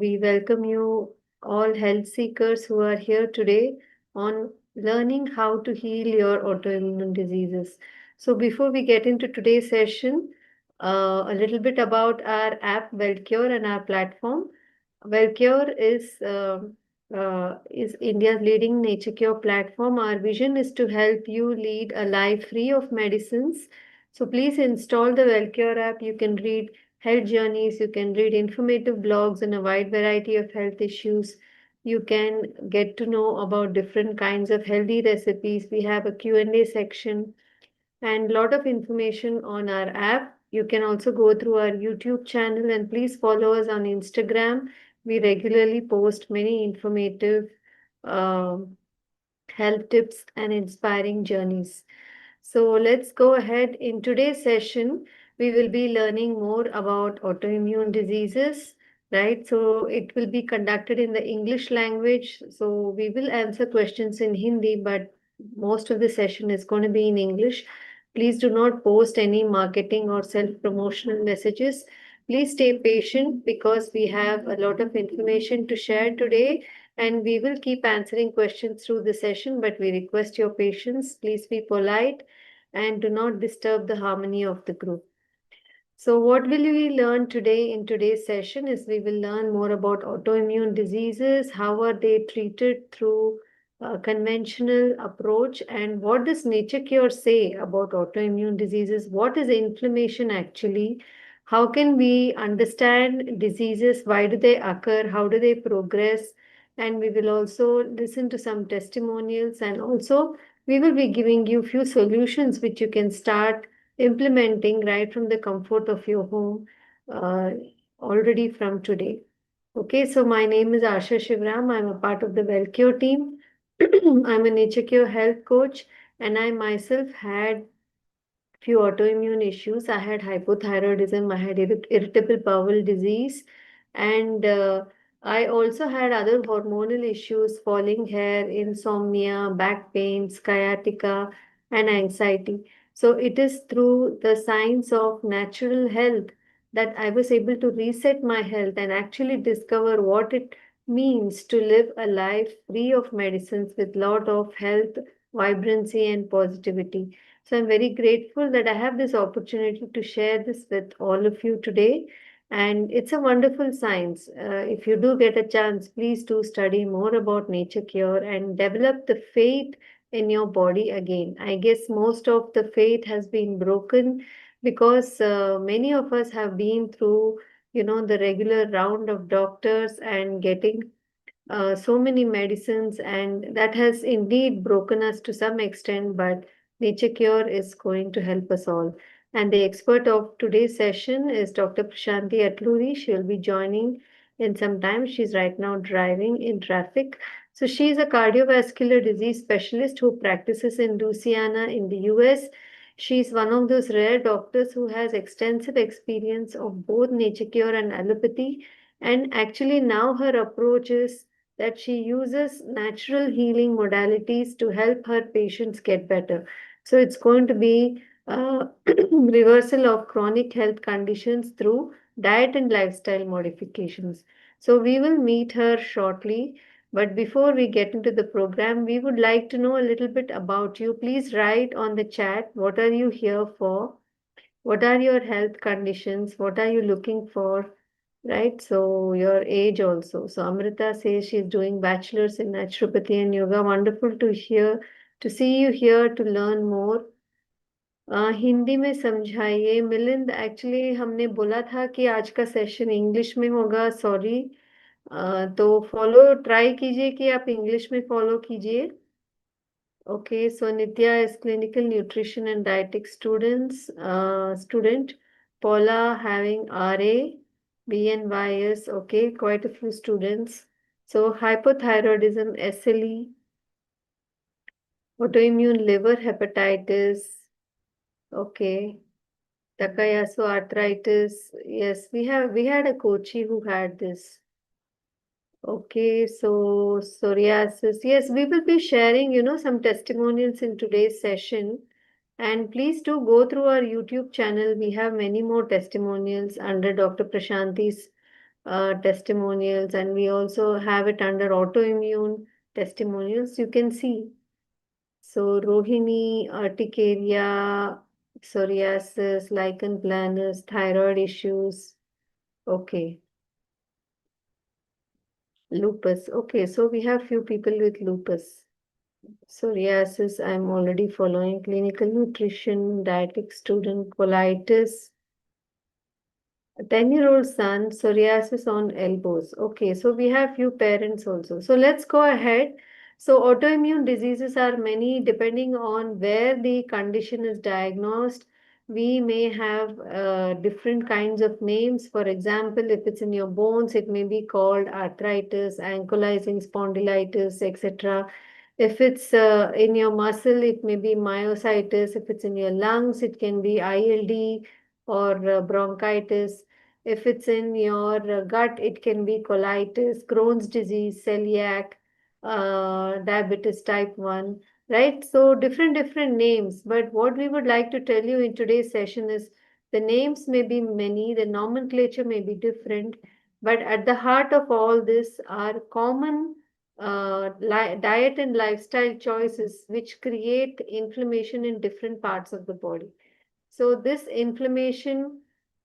We welcome you all health seekers who are here today on learning how to heal your autoimmune diseases. So, before we get into today's session, a little bit about our app WellCure and our platform. WellCure is India's leading nature cure platform. Our vision is to help you lead a life free of medicines. So please install the WellCure app. You can read health journeys, you can read informative blogs on a wide variety of health issues. You can get to know about different kinds of healthy recipes. We have a Q&A section and a lot of information on our app. You can also go through our YouTube channel and please follow us on Instagram. We regularly post many informative um health tips and inspiring journeys. So let's go ahead. In today's session, we will be learning more about autoimmune diseases, right? So it will be conducted in the English language. So we will answer questions in Hindi, but most of the session is going to be in English. Please do not post any marketing or self-promotional messages. Please stay patient because we have a lot of information to share today and we will keep answering questions through the session, but we request your patience. Please be polite and do not disturb the harmony of the group. So, what will we learn today in today's session is we will learn more about autoimmune diseases, how are they treated through a conventional approach, and what does nature cure say about autoimmune diseases? What is inflammation actually? How can we understand diseases? Why do they occur? How do they progress? And we will also listen to some testimonials and also we will be giving you few solutions which you can start implementing right from the comfort of your home uh, already from today. Okay, so my name is Asha Shivram. I'm a part of the WellCure team. I'm a Nature Cure health coach, and I myself had few autoimmune issues. I had hypothyroidism, I had irritable bowel disease, and I also had other hormonal issues, falling hair, insomnia, back pain, sciatica, and anxiety. So it is through the science of natural health that I was able to reset my health and actually discover what it means to live a life free of medicines with lot of health, vibrancy, and positivity. So I'm very grateful that I have this opportunity to share this with all of you today. And it's a wonderful science. If you do get a chance, please do study more about nature cure and develop the faith in your body again. I guess most of the faith has been broken because many of us have been through, the regular round of doctors and getting so many medicines, and that has indeed broken us to some extent, but Nature Cure is going to help us all. And the expert of today's session is Dr. Prashanthi Atluri. She will be joining in some time. She's right now driving in traffic. So she's a cardiovascular disease specialist who practices in Louisiana in the US. She's one of those rare doctors who has extensive experience of both nature cure and allopathy. And actually, now her approach is that she uses natural healing modalities to help her patients get better. So it's going to be reversal of chronic health conditions through diet and lifestyle modifications. So we will meet her shortly. But before we get into the program, we would like to know a little bit about you. Please write on the chat what are you here for? What are your health conditions? What are you looking for? Right, so your age also. So Amrita says she's doing bachelor's in naturopathy and yoga. Wonderful to hear, to see you here to learn more. Hindi में समझाइए Milind. Actually हमने बोला था कि आज का session English में होगा. सॉरी. तो फॉलो ट्राई कीजिए कि आप इंग्लिश में फॉलो कीजिए. Okay, so Nitya is clinical nutrition and dietetic student. Paula having RA, BNYS, okay, quite a few students. So hypothyroidism, SLE, autoimmune liver hepatitis, okay, Takayasu arthritis. Yes, we had a coachee who had this. Okay, so psoriasis. Yes, we will be sharing, some testimonials in today's session. And please do go through our YouTube channel. We have many more testimonials under Dr. Prashanthi's testimonials, and we also have it under autoimmune testimonials. You can see. So Rohini, urticaria, psoriasis, lichen planus, thyroid issues. Okay, lupus. Okay, so we have few people with lupus. Psoriasis, I'm already following. Clinical nutrition, diabetic student, colitis. A 10-year-old son, psoriasis on elbows. Okay, so we have few parents also. So let's go ahead. So autoimmune diseases are many depending on where the condition is diagnosed. We may have different kinds of names. For example, if it's in your bones, it may be called arthritis, ankylosing spondylitis, etc. If it's in your muscle, it may be myositis. If it's in your lungs, it can be ILD or bronchitis. If it's in your gut, it can be colitis, Crohn's disease, celiac, diabetes type 1, right? So different names. But what we would like to tell you in today's session is the names may be many, the nomenclature may be different, but at the heart of all this are common diet and lifestyle choices which create inflammation in different parts of the body. So this inflammation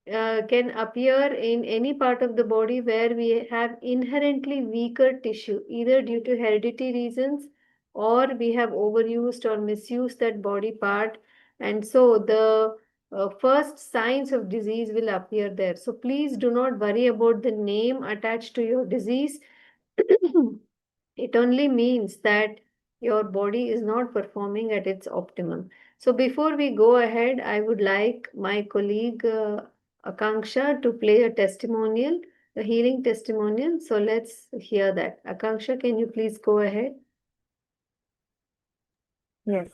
can appear in any part of the body where we have inherently weaker tissue, either due to hereditary reasons or we have overused or misused that body part. And so the first signs of disease will appear there. So please do not worry about the name attached to your disease. It only means that your body is not performing at its optimum. So before we go ahead, I would like my colleague Akanksha to play a testimonial, a healing testimonial. So let's hear that. Akanksha, can you please go ahead? Yes.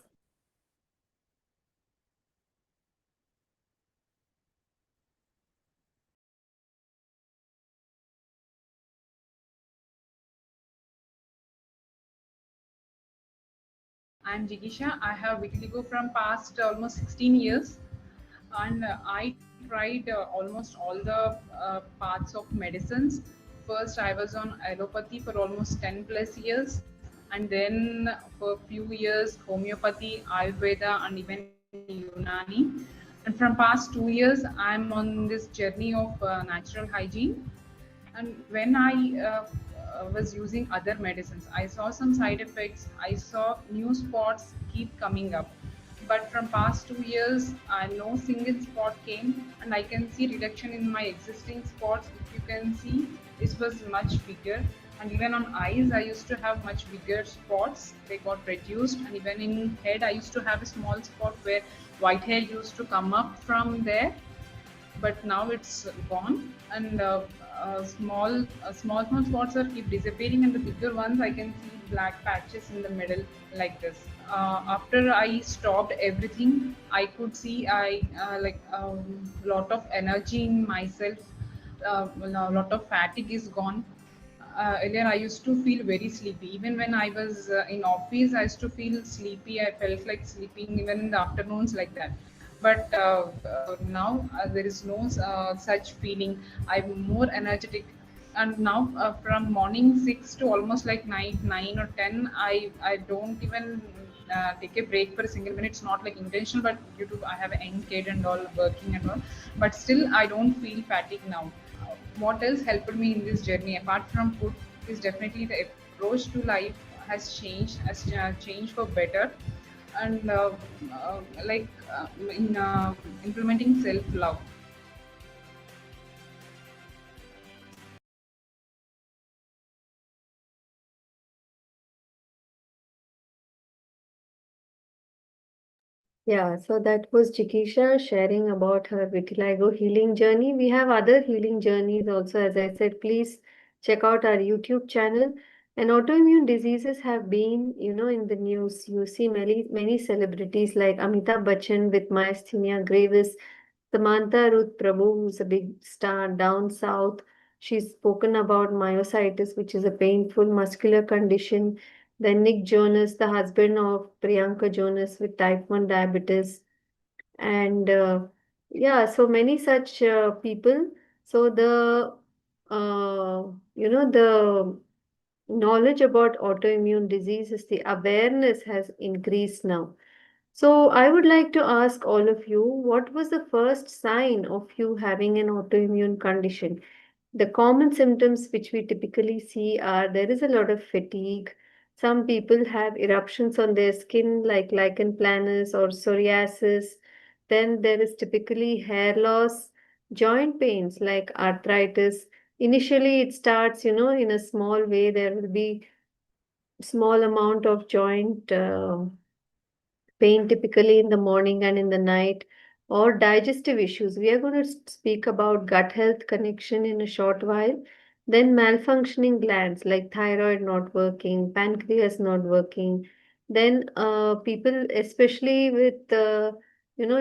I'm Jigisha. I have vitiligo from past almost 16 years, and I tried almost all the parts of medicines. First, I was on allopathy for almost 10 plus years, and then for a few years homeopathy, Ayurveda, and even Unani. And from past 2 years, I'm on this journey of natural hygiene. And when I was using other medicines, I saw some side effects. I saw new spots keep coming up, but from past 2 years no single spot came, and I can see reduction in my existing spots. If you can see, this was much bigger, and even on eyes I used to have much bigger spots. They got reduced, and even in head I used to have a small spot where white hair used to come up from there, but now it's gone. And small spots are keep disappearing, and the bigger ones I can see black patches in the middle, like this. After I stopped everything, I could see I like lot of energy in myself. A lot of fatigue is gone. Earlier I used to feel very sleepy. Even when I was in office, I used to feel sleepy. I felt like sleeping even in the afternoons, like that. But now there is no such feeling. I'm more energetic. And now from morning 6 to almost like night 9 or 10, I don't even take a break for a single minute. It's not like intentional, but due to I have a young kid and all, working and all, but still I don't feel fatigue now. What else helped me in this journey apart from food is definitely the approach to life has changed for better. And like in implementing self love. Yeah, so that was Jikisha sharing about her vitiligo healing journey. We have other healing journeys also. As I said, please check out our YouTube channel. And autoimmune diseases have been, in the news. You see many celebrities like Amitabh Bachchan with myasthenia gravis, Samantha Ruth Prabhu, who's a big star down south. She's spoken about myositis, which is a painful muscular condition. Then Nick Jonas, the husband of Priyanka Jonas with type 1 diabetes. And yeah, so many such people. So the the knowledge about autoimmune diseases, the awareness has increased now. So I would like to ask all of you, what was the first sign of you having an autoimmune condition? The common symptoms which we typically see are there is a lot of fatigue. Some people have eruptions on their skin like lichen planus or psoriasis. Then there is typically hair loss, joint pains like arthritis. Initially, it starts, in a small way. There will be small amount of joint pain typically in the morning and in the night, or digestive issues. We are going to speak about gut health connection in a short while. Then malfunctioning glands like thyroid not working, pancreas not working. Then people, especially with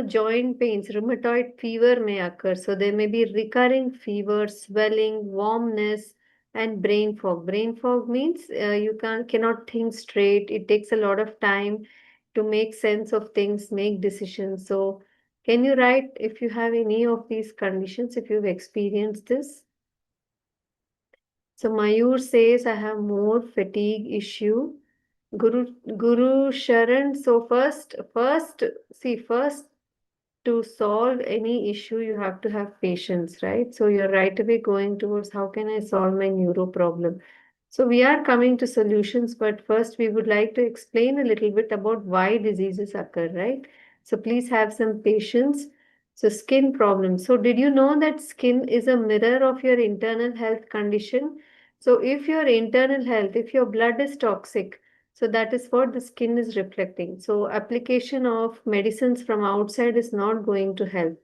joint pains, rheumatoid fever may occur. So there may be recurring fever, swelling, warmness, and brain fog. Brain fog means you cannot think straight. It takes a lot of time to make sense of things, make decisions. So, can you write if you have any of these conditions, if you've experienced this? So, Mayur says, I have more fatigue issue. Guru Sharan. So, first, to solve any issue, you have to have patience, right? So, you're right away going towards how can I solve my neuro problem? So we are coming to solutions, but first we would like to explain a little bit about why diseases occur, right? So please have some patience. So skin problems. So did you know that skin is a mirror of your internal health condition? So if your internal health, if your blood is toxic, so that is what the skin is reflecting. So application of medicines from outside is not going to help.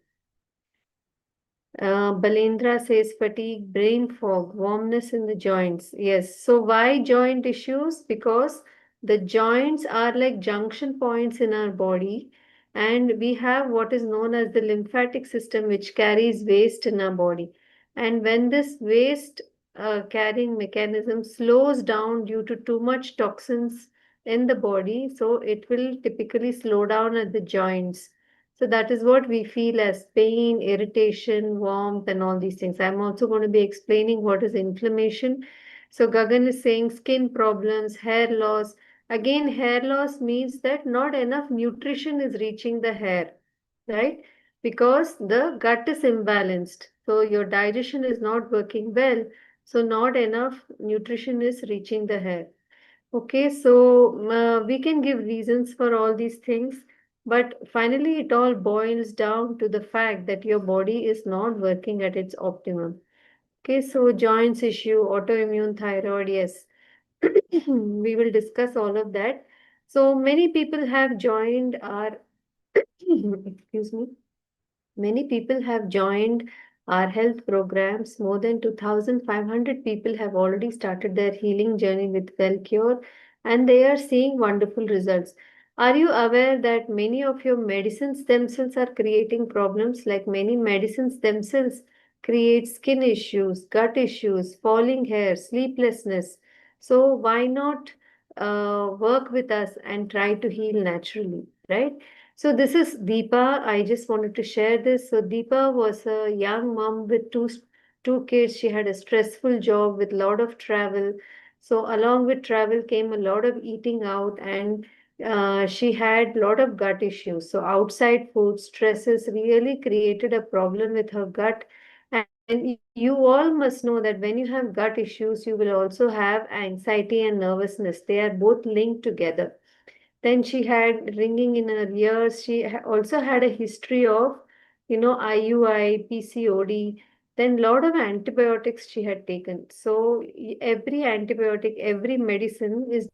Balendra says fatigue, brain fog, warmness in the joints. Yes. So why joint issues? Because the joints are like junction points in our body, and we have what is known as the lymphatic system, which carries waste in our body. And when this waste carrying mechanism slows down due to too much toxins in the body, so it will typically slow down at the joints. So that is what we feel as pain, irritation, warmth, and all these things. I'm also going to be explaining what is inflammation. So Gagan is saying skin problems, hair loss. Again, hair loss means that not enough nutrition is reaching the hair, right? Because the gut is imbalanced. So your digestion is not working well. So not enough nutrition is reaching the hair. Okay, so we can give reasons for all these things, but finally it all boils down to the fact that your body is not working at its optimum. Okay, so joints issue, autoimmune thyroid, yes, we will discuss all of that. So many people have joined our, excuse me, many people have joined our health programs. More than 2,500 people have already started their healing journey with WellCure, and they are seeing wonderful results. Are you aware that many of your medicines themselves are creating problems? Like many medicines themselves create skin issues, gut issues, falling hair, sleeplessness. So why not work with us and try to heal naturally, right? So this is Deepa. I just wanted to share this. So Deepa was a young mom with two kids. She had a stressful job with a lot of travel. So along with travel came a lot of eating out, and she had a lot of gut issues. So outside food stresses really created a problem with her gut. And you all must know that when you have gut issues, you will also have anxiety and nervousness. They are both linked together. Then she had ringing in her ears. She also had a history of, IUI, PCOD. Then lot of antibiotics she had taken. So every antibiotic, every medicine is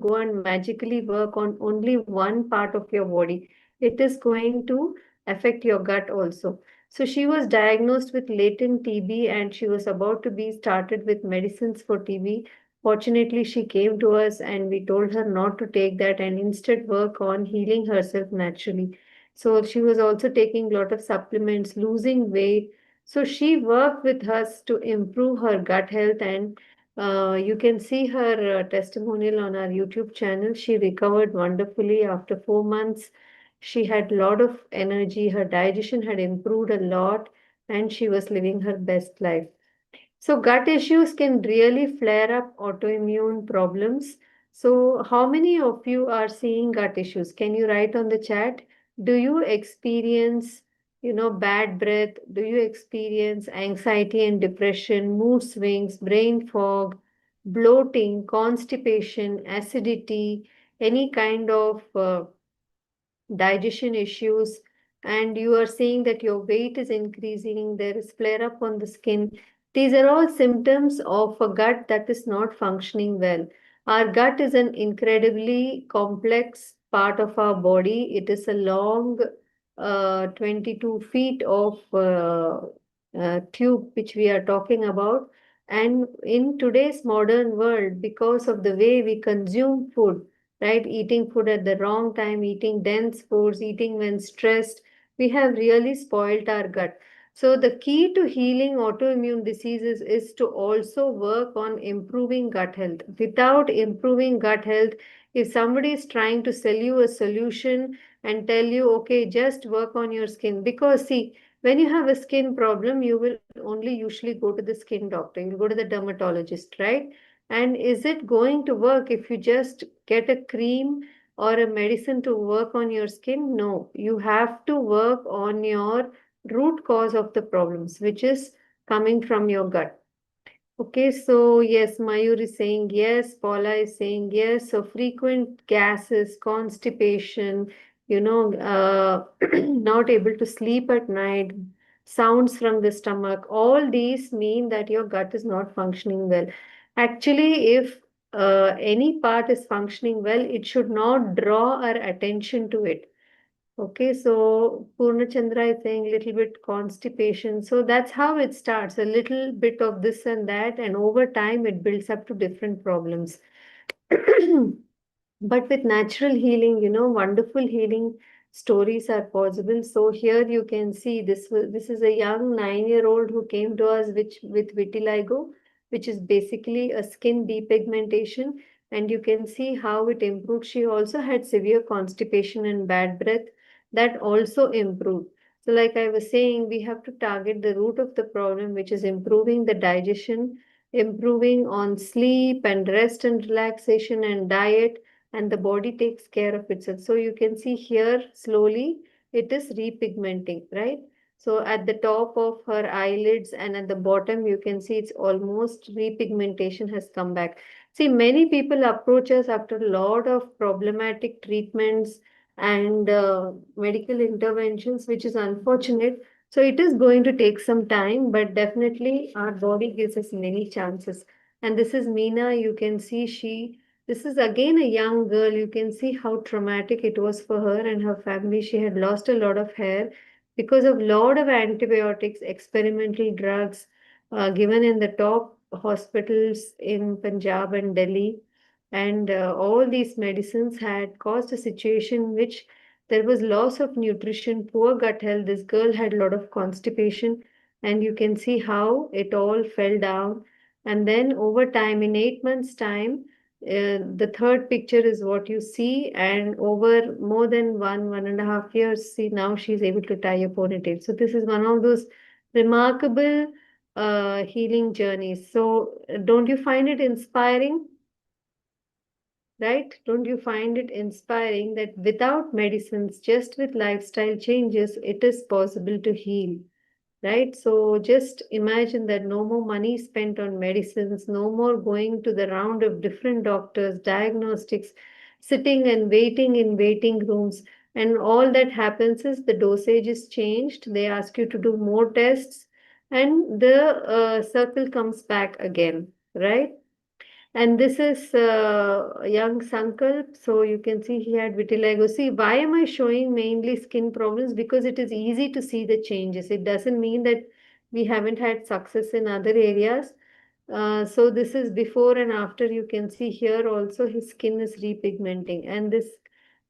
not going to go and magically work on only one part of your body. It is going to affect your gut also. So she was diagnosed with latent TB, and she was about to be started with medicines for TB. Fortunately, she came to us and we told her not to take that and instead work on healing herself naturally. So she was also taking a lot of supplements, losing weight. So she worked with us to improve her gut health, and you can see her testimonial on our YouTube channel. She recovered wonderfully after 4 months. She had a lot of energy. Her digestion had improved a lot, and she was living her best life. So gut issues can really flare up autoimmune problems. So how many of you are seeing gut issues? Can you write on the chat? Do you experience, bad breath? Do you experience anxiety and depression, mood swings, brain fog, bloating, constipation, acidity, any kind of digestion issues, and you are seeing that your weight is increasing, there is flare up on the skin. These are all symptoms of a gut that is not functioning well. Our gut is an incredibly complex part of our body. It is a long 22 feet of tube which we are talking about. And in today's modern world, because of the way we consume food, right? Eating food at the wrong time, eating dense foods, eating when stressed. We have really spoiled our gut. So the key to healing autoimmune diseases is to also work on improving gut health. Without improving gut health, if somebody is trying to sell you a solution and tell you, okay, just work on your skin, because see, when you have a skin problem, you will only usually go to the skin doctor, you'll go to the dermatologist, right? And is it going to work if you just get a cream or a medicine to work on your skin? No, you have to work on your root cause of the problems, which is coming from your gut. Okay, so yes, Mayur is saying yes, Paula is saying yes. So frequent gases, constipation, not able to sleep at night, sounds from the stomach, all these mean that your gut is not functioning well. Actually, if any part is functioning well, it should not draw our attention to it. Okay, so Purnachandra is saying little bit constipation. So that's how it starts, a little bit of this and that, and over time it builds up to different problems. But with natural healing, wonderful healing stories are possible. So here you can see this is a young 9-year-old who came to us with vitiligo, which is basically a skin depigmentation, and you can see how it improved. She also had severe constipation and bad breath that also improved. So like I was saying, we have to target the root of the problem, which is improving the digestion, improving on sleep and rest and relaxation and diet, and the body takes care of itself. So you can see here slowly it is repigmenting, right? So at the top of her eyelids and at the bottom, you can see it's almost repigmentation has come back. See, many people approach us after a lot of problematic treatments and medical interventions, which is unfortunate. So it is going to take some time, but definitely our body gives us many chances. And this is Meena. You can see this is again a young girl. You can see how traumatic it was for her and her family. She had lost a lot of hair because of lot of antibiotics, experimental drugs given in the top hospitals in Punjab and Delhi. And all these medicines had caused a situation in which there was loss of nutrition, poor gut health. This girl had a lot of constipation, and you can see how it all fell down. And then over time, in 8 months' time, the third picture is what you see, and over more than 1.5 years, see now she's able to tie a ponytail. So this is one of those remarkable healing journeys. So don't you find it inspiring? Right? Don't you find it inspiring that without medicines, just with lifestyle changes, it is possible to heal? Right? So just imagine that no more money spent on medicines, no more going to the round of different doctors, diagnostics, sitting and waiting in waiting rooms. And all that happens is the dosage is changed. They ask you to do more tests, and the circle comes back again, right? And this is young Sankalp. So you can see he had vitiligo. See, why am I showing mainly skin problems? Because it is easy to see the changes. It doesn't mean that we haven't had success in other areas. So this is before and after. You can see here also his skin is repigmenting. And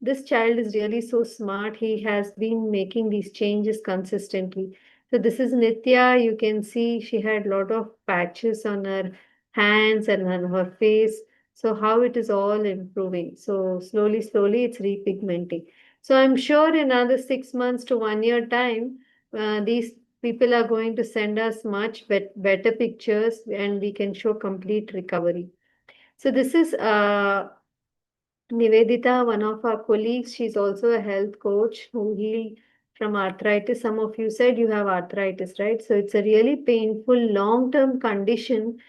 this child is really so smart. He has been making these changes consistently. So this is Nitya. You can see she had a lot of patches on her hands and on her face. So how it is all improving. So slowly, slowly it's repigmenting. So I'm sure in another 6 months to 1 year time, these people are going to send us much better pictures and we can show complete recovery. So this is Nivedita, one of our colleagues. She's also a health coach who healed from arthritis. Some of you said you have arthritis, right? So it's a really painful long-term condition,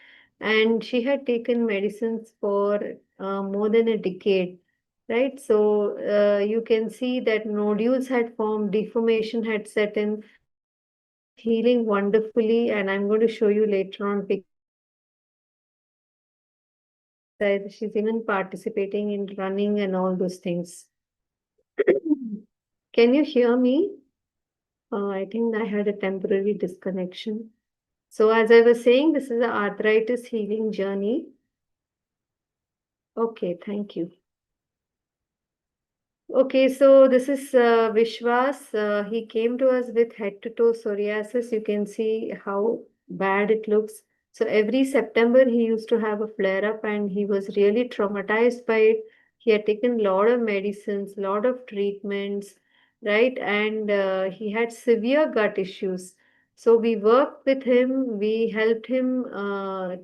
and she had taken medicines for more than a decade, right? So you can see that nodules had formed, deformation had set in. So she is healing wonderfully, and I'm going to show you later on pictures. She's doing exercise. She's even participating in running and all those things. Can you hear me? I think I had a temporary disconnection. So as I was saying, this is the arthritis healing journey. Okay, thank you. Okay, so this is Vishwas. He came to us with head to toe psoriasis. You can see how bad it looks. So every September he used to have a flare up and he was really traumatized by it. He had taken a lot of medicines, lot of treatments, right? And he had severe gut issues. So we worked with him. We helped him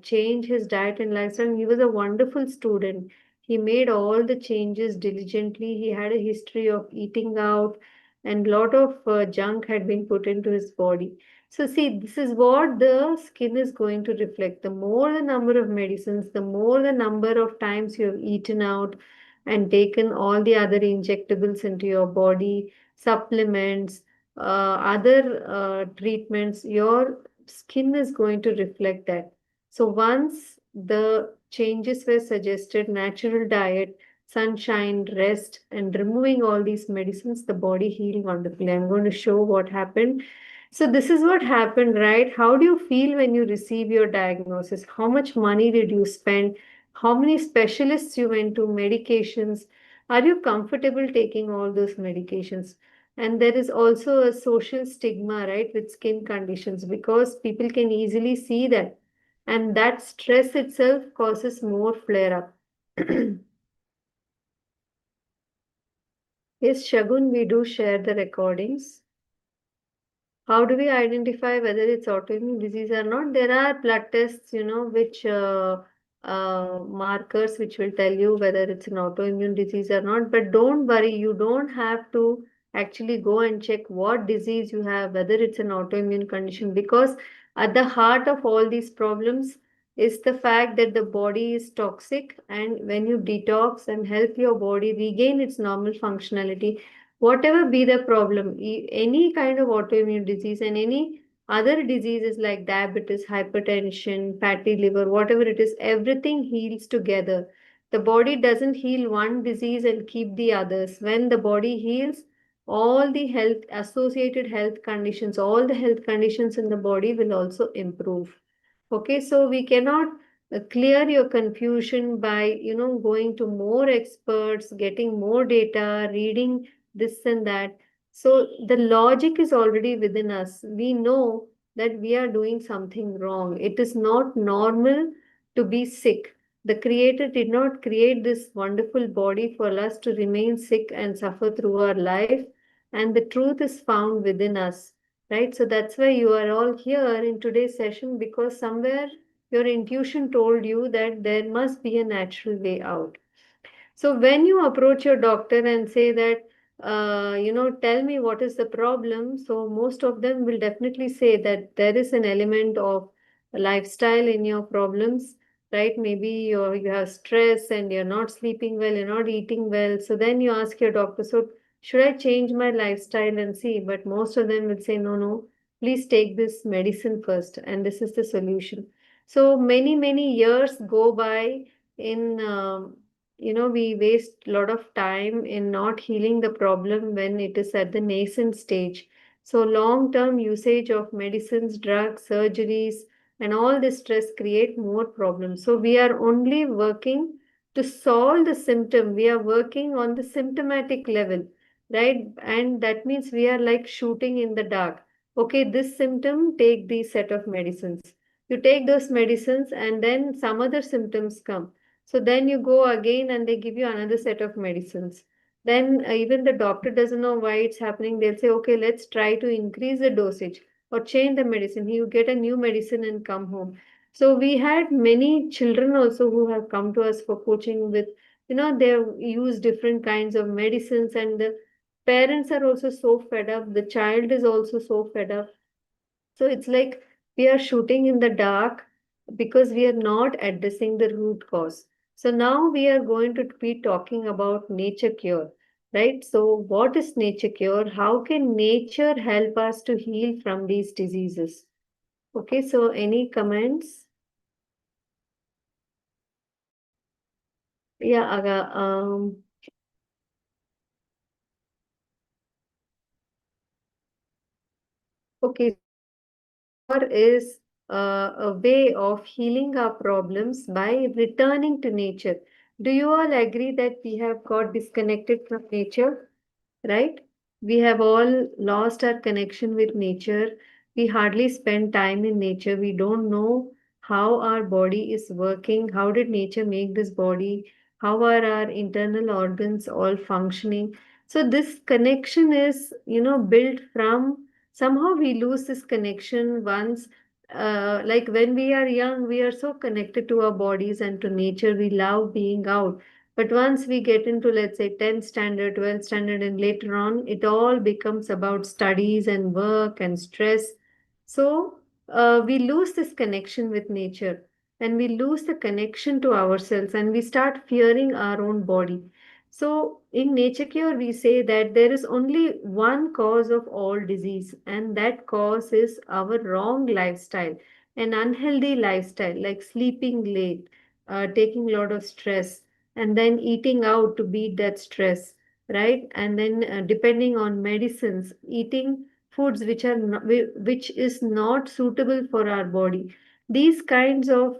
change his diet and lifestyle. He was a wonderful student. He made all the changes diligently. He had a history of eating out, and a lot of junk had been put into his body. So, see, this is what the skin is going to reflect. The more the number of medicines, the more the number of times you have eaten out and taken all the other injectables into your body, supplements, other treatments, your skin is going to reflect that. So once the changes were suggested, natural diet, sunshine, rest, and removing all these medicines, the body healed wonderfully. I'm going to show what happened. So this is what happened, right? How do you feel when you receive your diagnosis? How much money did you spend? How many specialists you went to, medications? Are you comfortable taking all those medications? And there is also a social stigma, right, with skin conditions because people can easily see that, and that stress itself causes more flare up. Yes, Shagun, we do share the recordings. How do we identify whether it's autoimmune disease or not? There are blood tests, which markers which will tell you whether it's an autoimmune disease or not. But don't worry, you don't have to actually go and check what disease you have, whether it's an autoimmune condition, because at the heart of all these problems is the fact that the body is toxic, and when you detox and help your body regain its normal functionality, whatever be the problem, any kind of autoimmune disease and any other diseases like diabetes, hypertension, fatty liver, whatever it is, everything heals together. The body doesn't heal one disease and keep the others. When the body heals, all the health associated health conditions, all the health conditions in the body will also improve. Okay, so we cannot clear your confusion by, going to more experts, getting more data, reading this and that. So the logic is already within us. We know that we are doing something wrong. It is not normal to be sick. The Creator did not create this wonderful body for us to remain sick and suffer through our life. And the truth is found within us, right? So that's why you are all here in today's session, because somewhere your intuition told you that there must be a natural way out. So when you approach your doctor and say that, tell me what is the problem, so most of them will definitely say that there is an element of lifestyle in your problems, right? Maybe you have stress and you're not sleeping well, you're not eating well. So then you ask your doctor, so should I change my lifestyle and see? But most of them will say, no, no, please take this medicine first, and this is the solution. So many, many years go by in we waste a lot of time in not healing the problem when it is at the nascent stage. So long term usage of medicines, drugs, surgeries, and all this stress create more problems. So we are only working to solve the symptom. We are working on the symptomatic level, right? And that means we are like shooting in the dark. Okay, this symptom, take these set of medicines. You take those medicines and then some other symptoms come, so then you go again and they give you another set of medicines. Then even the doctor doesn't know why it's happening. They'll say, okay, let's try to increase the dosage. or change the medicine. You get a new medicine and come home. So we had many children also who have come to us for coaching with, they use different kinds of medicines, and the parents are also so fed up. The child is also so fed up. So it's like we are shooting in the dark because we are not addressing the root cause. So now we are going to be talking about nature cure, right? So what is nature cure? How can nature help us to heal from these diseases? Okay, so any comments? Yeah, okay. Cure is a way of healing our problems by returning to nature. Do you all agree that we have got disconnected from nature? Right? We have all lost our connection with nature. We hardly spend time in nature. We don't know how our body is working. How did nature make this body? How are our internal organs all functioning? So this connection is, built from somehow we lose this connection once. Like when we are young, we are so connected to our bodies and to nature. We love being out, but once we get into, let's say, 10th standard, 12th standard, and later on, it all becomes about studies and work and stress. So we lose this connection with nature, and we lose the connection to ourselves, and we start fearing our own body. So in Nature Cure, we say that there is only one cause of all disease, and that cause is our wrong lifestyle, an unhealthy lifestyle like sleeping late, taking a lot of stress, and then eating out to beat that stress, right? And then depending on medicines, eating foods which are not, which is not suitable for our body. These kinds of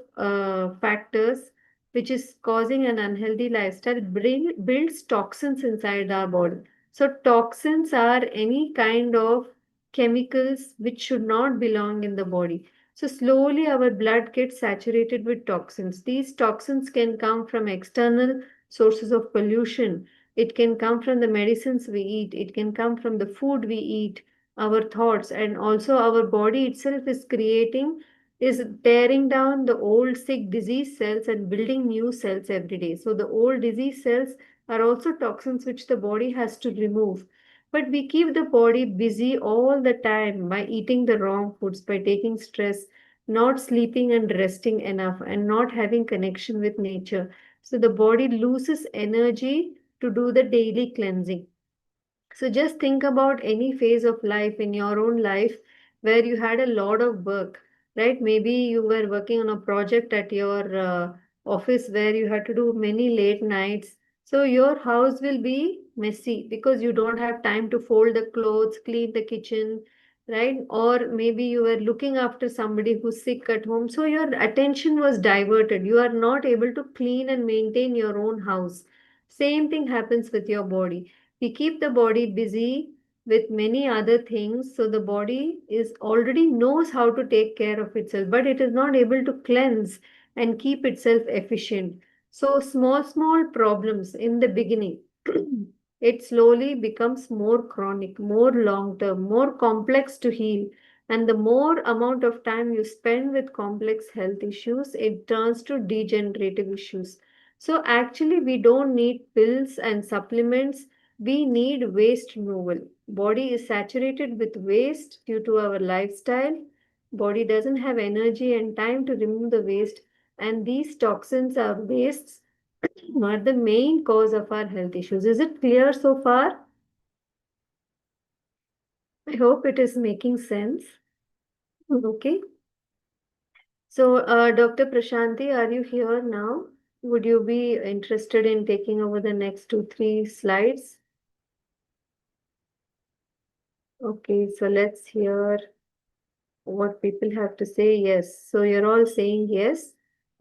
factors, which is causing an unhealthy lifestyle, builds toxins inside our body. So toxins are any kind of chemicals which should not belong in the body. So slowly our blood gets saturated with toxins. These toxins can come from external sources of pollution. It can come from the medicines we eat. It can come from the food we eat, our thoughts, and also our body itself is tearing down the old sick disease cells and building new cells every day. So the old disease cells are also toxins which the body has to remove. But we keep the body busy all the time by eating the wrong foods, by taking stress, not sleeping and resting enough, and not having connection with nature. So the body loses energy to do the daily cleansing. So just think about any phase of life in your own life where you had a lot of work, right? Maybe you were working on a project at your office where you had to do many late nights. So your house will be messy because you don't have time to fold the clothes, clean the kitchen, right? Or maybe you were looking after somebody who's sick at home. So your attention was diverted. You are not able to clean and maintain your own house. Same thing happens with your body. We keep the body busy with many other things, so the body is already knows how to take care of itself, but it is not able to cleanse and keep itself efficient. So small problems in the beginning, it slowly becomes more chronic, more long term, more complex to heal. And the more amount of time you spend with complex health issues, it turns to degenerative issues. So actually, we don't need pills and supplements. We need waste removal. Body is saturated with waste due to our lifestyle. Body doesn't have energy and time to remove the waste, and these toxins or wastes are the main cause of our health issues. Is it clear so far? I hope it is making sense. Okay. So, Dr. Prashanthi, are you here now? Would you be interested in taking over the next two, three slides? Okay, so let's hear what people have to say. Yes. So you're all saying yes.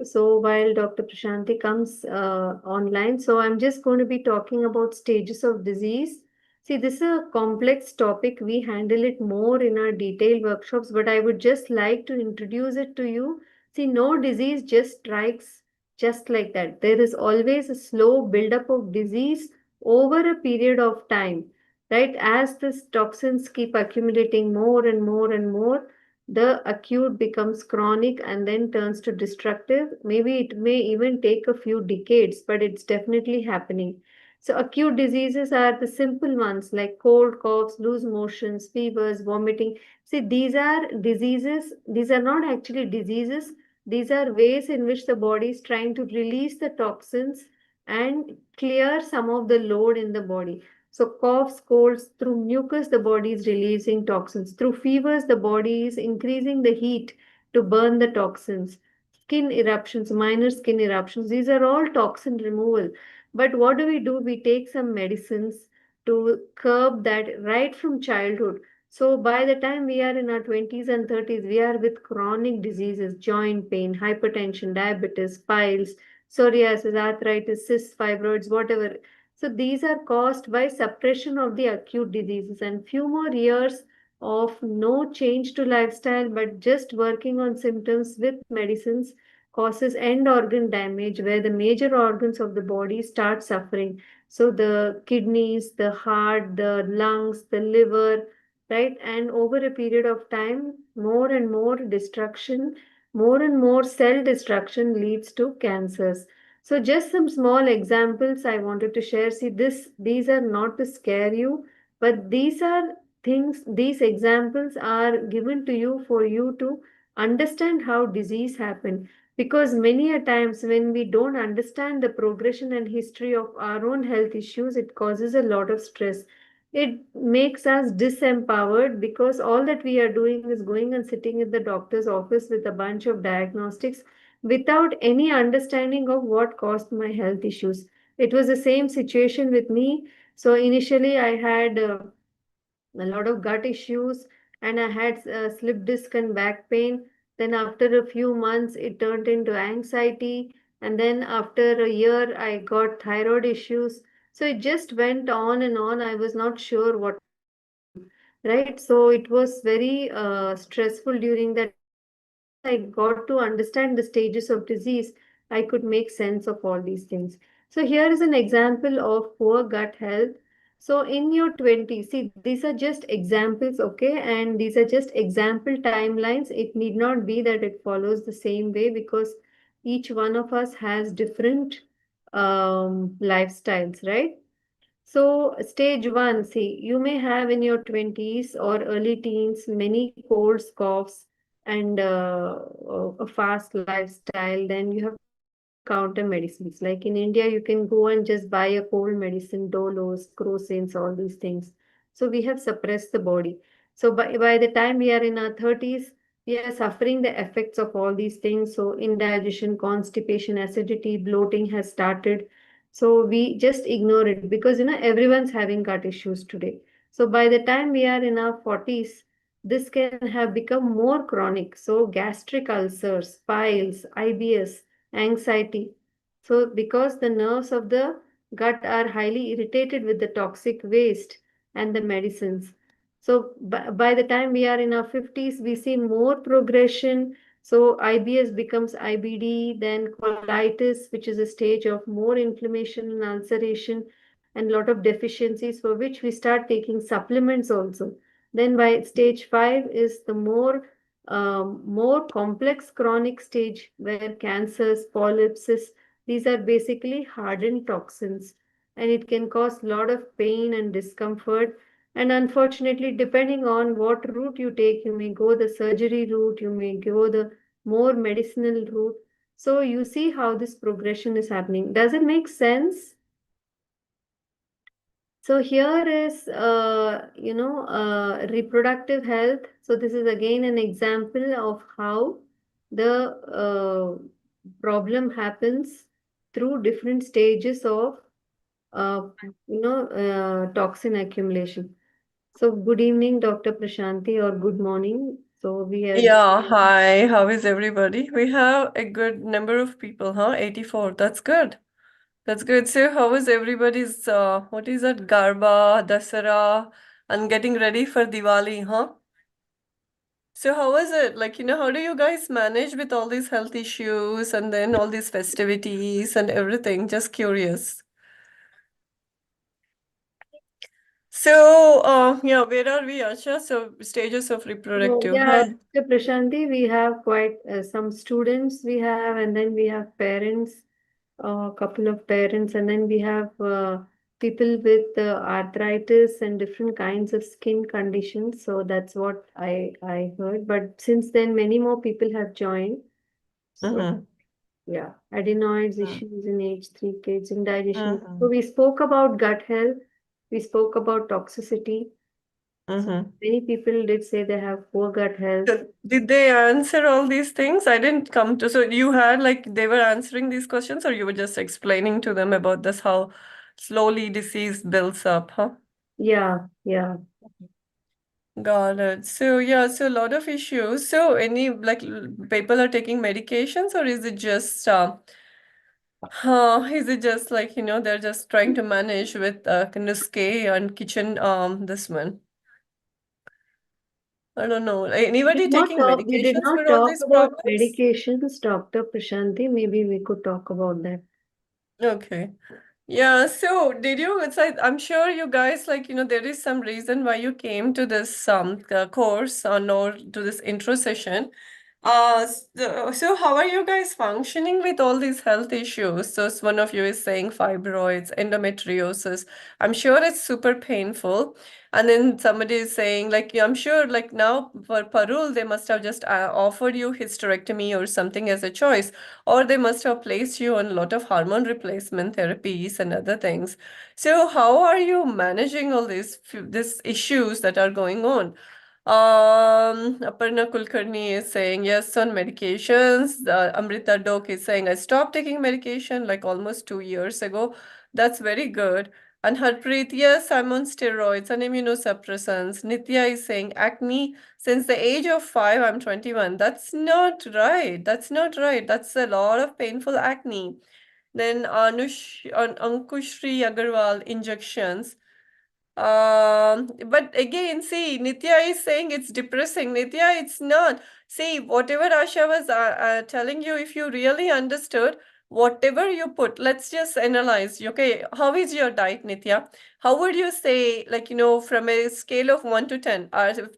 So while Dr. Prashanti comes online, so I'm just going to be talking about stages of disease. See, this is a complex topic. We handle it more in our detailed workshops, but I would just like to introduce it to you. See, no disease just strikes just like that. There is always a slow buildup of disease over a period of time, right? As these toxins keep accumulating more and more and more, the acute becomes chronic and then turns to destructive. Maybe it may even take a few decades, but it's definitely happening. So acute diseases are the simple ones like cold, coughs, loose motions, fevers, vomiting. See, these are diseases. These are not actually diseases. These are ways in which the body is trying to release the toxins and clear some of the load in the body. So coughs, colds, through mucus, the body is releasing toxins. Through fevers, the body is increasing the heat to burn the toxins. Skin eruptions, minor skin eruptions, these are all toxin removal. But what do? We take some medicines to curb that right from childhood. So by the time we are in our 20s and 30s, we are with chronic diseases, joint pain, hypertension, diabetes, piles, psoriasis, arthritis, cysts, fibroids, whatever. So these are caused by suppression of the acute diseases, and few more years of no change to lifestyle but just working on symptoms with medicines causes end organ damage where the major organs of the body start suffering. So the kidneys, the heart, the lungs, the liver, right? And over a period of time, more and more destruction, more and more cell destruction leads to cancers. So just some small examples I wanted to share. See, these are not to scare you, but these are things, these examples are given to you for you to understand how disease happen. Because many a times when we don't understand the progression and history of our own health issues, it causes a lot of stress. It makes us disempowered because all that we are doing is going and sitting in the doctor's office with a bunch of diagnostics without any understanding of what caused my health issues. It was the same situation with me. So initially, I had a lot of gut issues and I had slip disc and back pain. Then, after a few months, it turned into anxiety. And then, after a year, I got thyroid issues. So it just went on and on. I was not sure what to do, right? So it was very stressful during that time. But once I got to understand the stages of disease, I could make sense of all these things. So here is an example of poor gut health. So in your 20s, see, these are just examples, okay? And these are just example timelines. It need not be that it follows the same way because each one of us has different lifestyles, right? So, stage one, see, you may have in your 20s or early teens many colds, coughs, and a fast lifestyle. Then you have taken over the counter medicines. Like in India, you can go and just buy a cold medicine, Dolos, Crocins, all these things. So, we have suppressed the body. So, by the time we are in our 30s, we are suffering the effects of all these things. So, indigestion, constipation, acidity, bloating has started. So we just ignore it because everyone's having gut issues today. So by the time we are in our 40s, this can have become more chronic. So gastric ulcers, piles, IBS, anxiety. So because the nerves of the gut are highly irritated with the toxic waste and the medicines. So by the time we are in our 50s, we see more progression. So IBS becomes IBD, then colitis, which is a stage of more inflammation and ulceration, and lot of deficiencies for which we start taking supplements also. Then by stage 5 is the more complex chronic stage where cancers, polyps, these are basically hardened toxins, and it can cause a lot of pain and discomfort. And unfortunately, depending on what route you take, you may go the surgery route, you may go the more medicinal route. So you see how this progression is happening. Does it make sense? So here is, reproductive health. So this is again an example of how the problem happens through different stages of, toxin accumulation. So good evening, Dr. Prashanthi, or good morning. So we have, Yeah, hi. How is everybody? We have a good number of people, huh? 84. That's good. That's good. So how is everybody's what is that? Garba, Dasara, and getting ready for Diwali, huh? So how is it? Like, how do you guys manage with all these health issues and then all these festivities and everything? Just curious. So, yeah, where are we, Asha? So, stages of So, reproductive, yeah, huh? Dr. Prashanti, we have quite some students we have, and then we have parents, a couple of parents, and then we have people with arthritis and different kinds of skin conditions. So that's what I heard. But since then, many more people have joined. So Mm-hmm. yeah, adenoids issues in age 3 kids, indigestion. Mm-hmm. So we spoke about gut health. We spoke about toxicity. So Mm-hmm. many people did say they have poor gut health. So, did they answer all these things? I didn't come to. So, you had like they were answering these questions, or you were just explaining to them about this, how slowly disease builds up, huh? Yeah, yeah. Got it. So, yeah, so a lot of issues. So, any like people are taking medications, or is it just like, they're just trying to manage with nuske and kitchen this one? I don't know. Anybody taking We did medications not for all talk these about problems? medications, Dr. Prashanti. Maybe we could talk about that. Okay. Yeah, so did you, I'm sure you guys like, there is some reason why you came to this course or to this intro session. So how are you guys functioning with all these health issues? So one of you is saying fibroids, endometriosis. I'm sure it's super painful. And then somebody is saying like, yeah, I'm sure like now for Parul, they must have just offered you hysterectomy or something as a choice, or they must have placed you on a lot of hormone replacement therapies and other things. So how are you managing all these issues that are going on? Aparna Kulkarni is saying yes on medications. Amrita Dok is saying I stopped taking medication like almost 2 years ago. That's very good. And Harpreet, yes, I'm on steroids and immunosuppressants. Nitya is saying acne since the age of 5, I'm 21. That's not right. That's not right. That's a lot of painful acne. Then Ankushri Agarwal, injections. But again, see, Nitya is saying it's depressing. Nitya, it's not. See, whatever Asha was telling you, if you really understood, whatever you put, let's just analyze. Okay, how is your diet, Nitya? How would you say, like, from a scale of 1 to 10,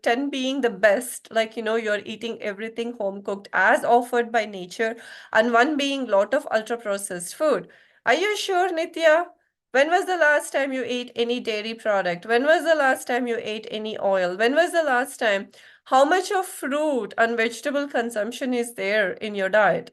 10 being the best, like, you're eating everything home cooked as offered by nature, and 1 being lot of ultra processed food. Are you sure, Nitya? When was the last time you ate any dairy product? When was the last time you ate any oil? When was the last time? How much of fruit and vegetable consumption is there in your diet?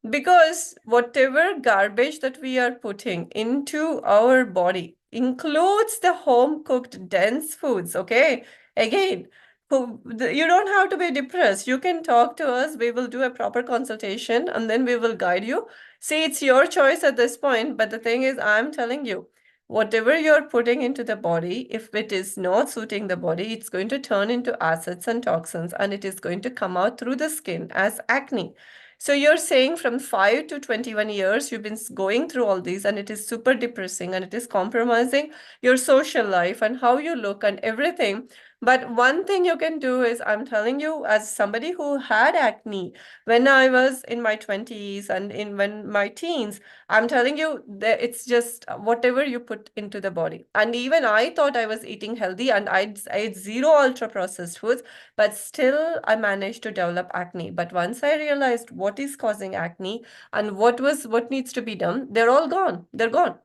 Because whatever garbage that we are putting into our body includes the home cooked dense foods, okay? Again, you don't have to be depressed. You can talk to us. We will do a proper consultation and then we will guide you. See, it's your choice at this point, but the thing is, I'm telling you, whatever you're putting into the body, if it is not suiting the body, it's going to turn into acids and toxins and it is going to come out through the skin as acne. So you're saying from 5 to 21 years, you've been going through all these, and it is super depressing and it is compromising your social life and how you look and everything. But one thing you can do is, I'm telling you, as somebody who had acne when I was in my 20s and in when my teens, I'm telling you that it's just whatever you put into the body. And even I thought I was eating healthy and I ate zero ultra processed foods, but still I managed to develop acne. But once I realized what is causing acne and what needs to be done, they're all gone. They're gone.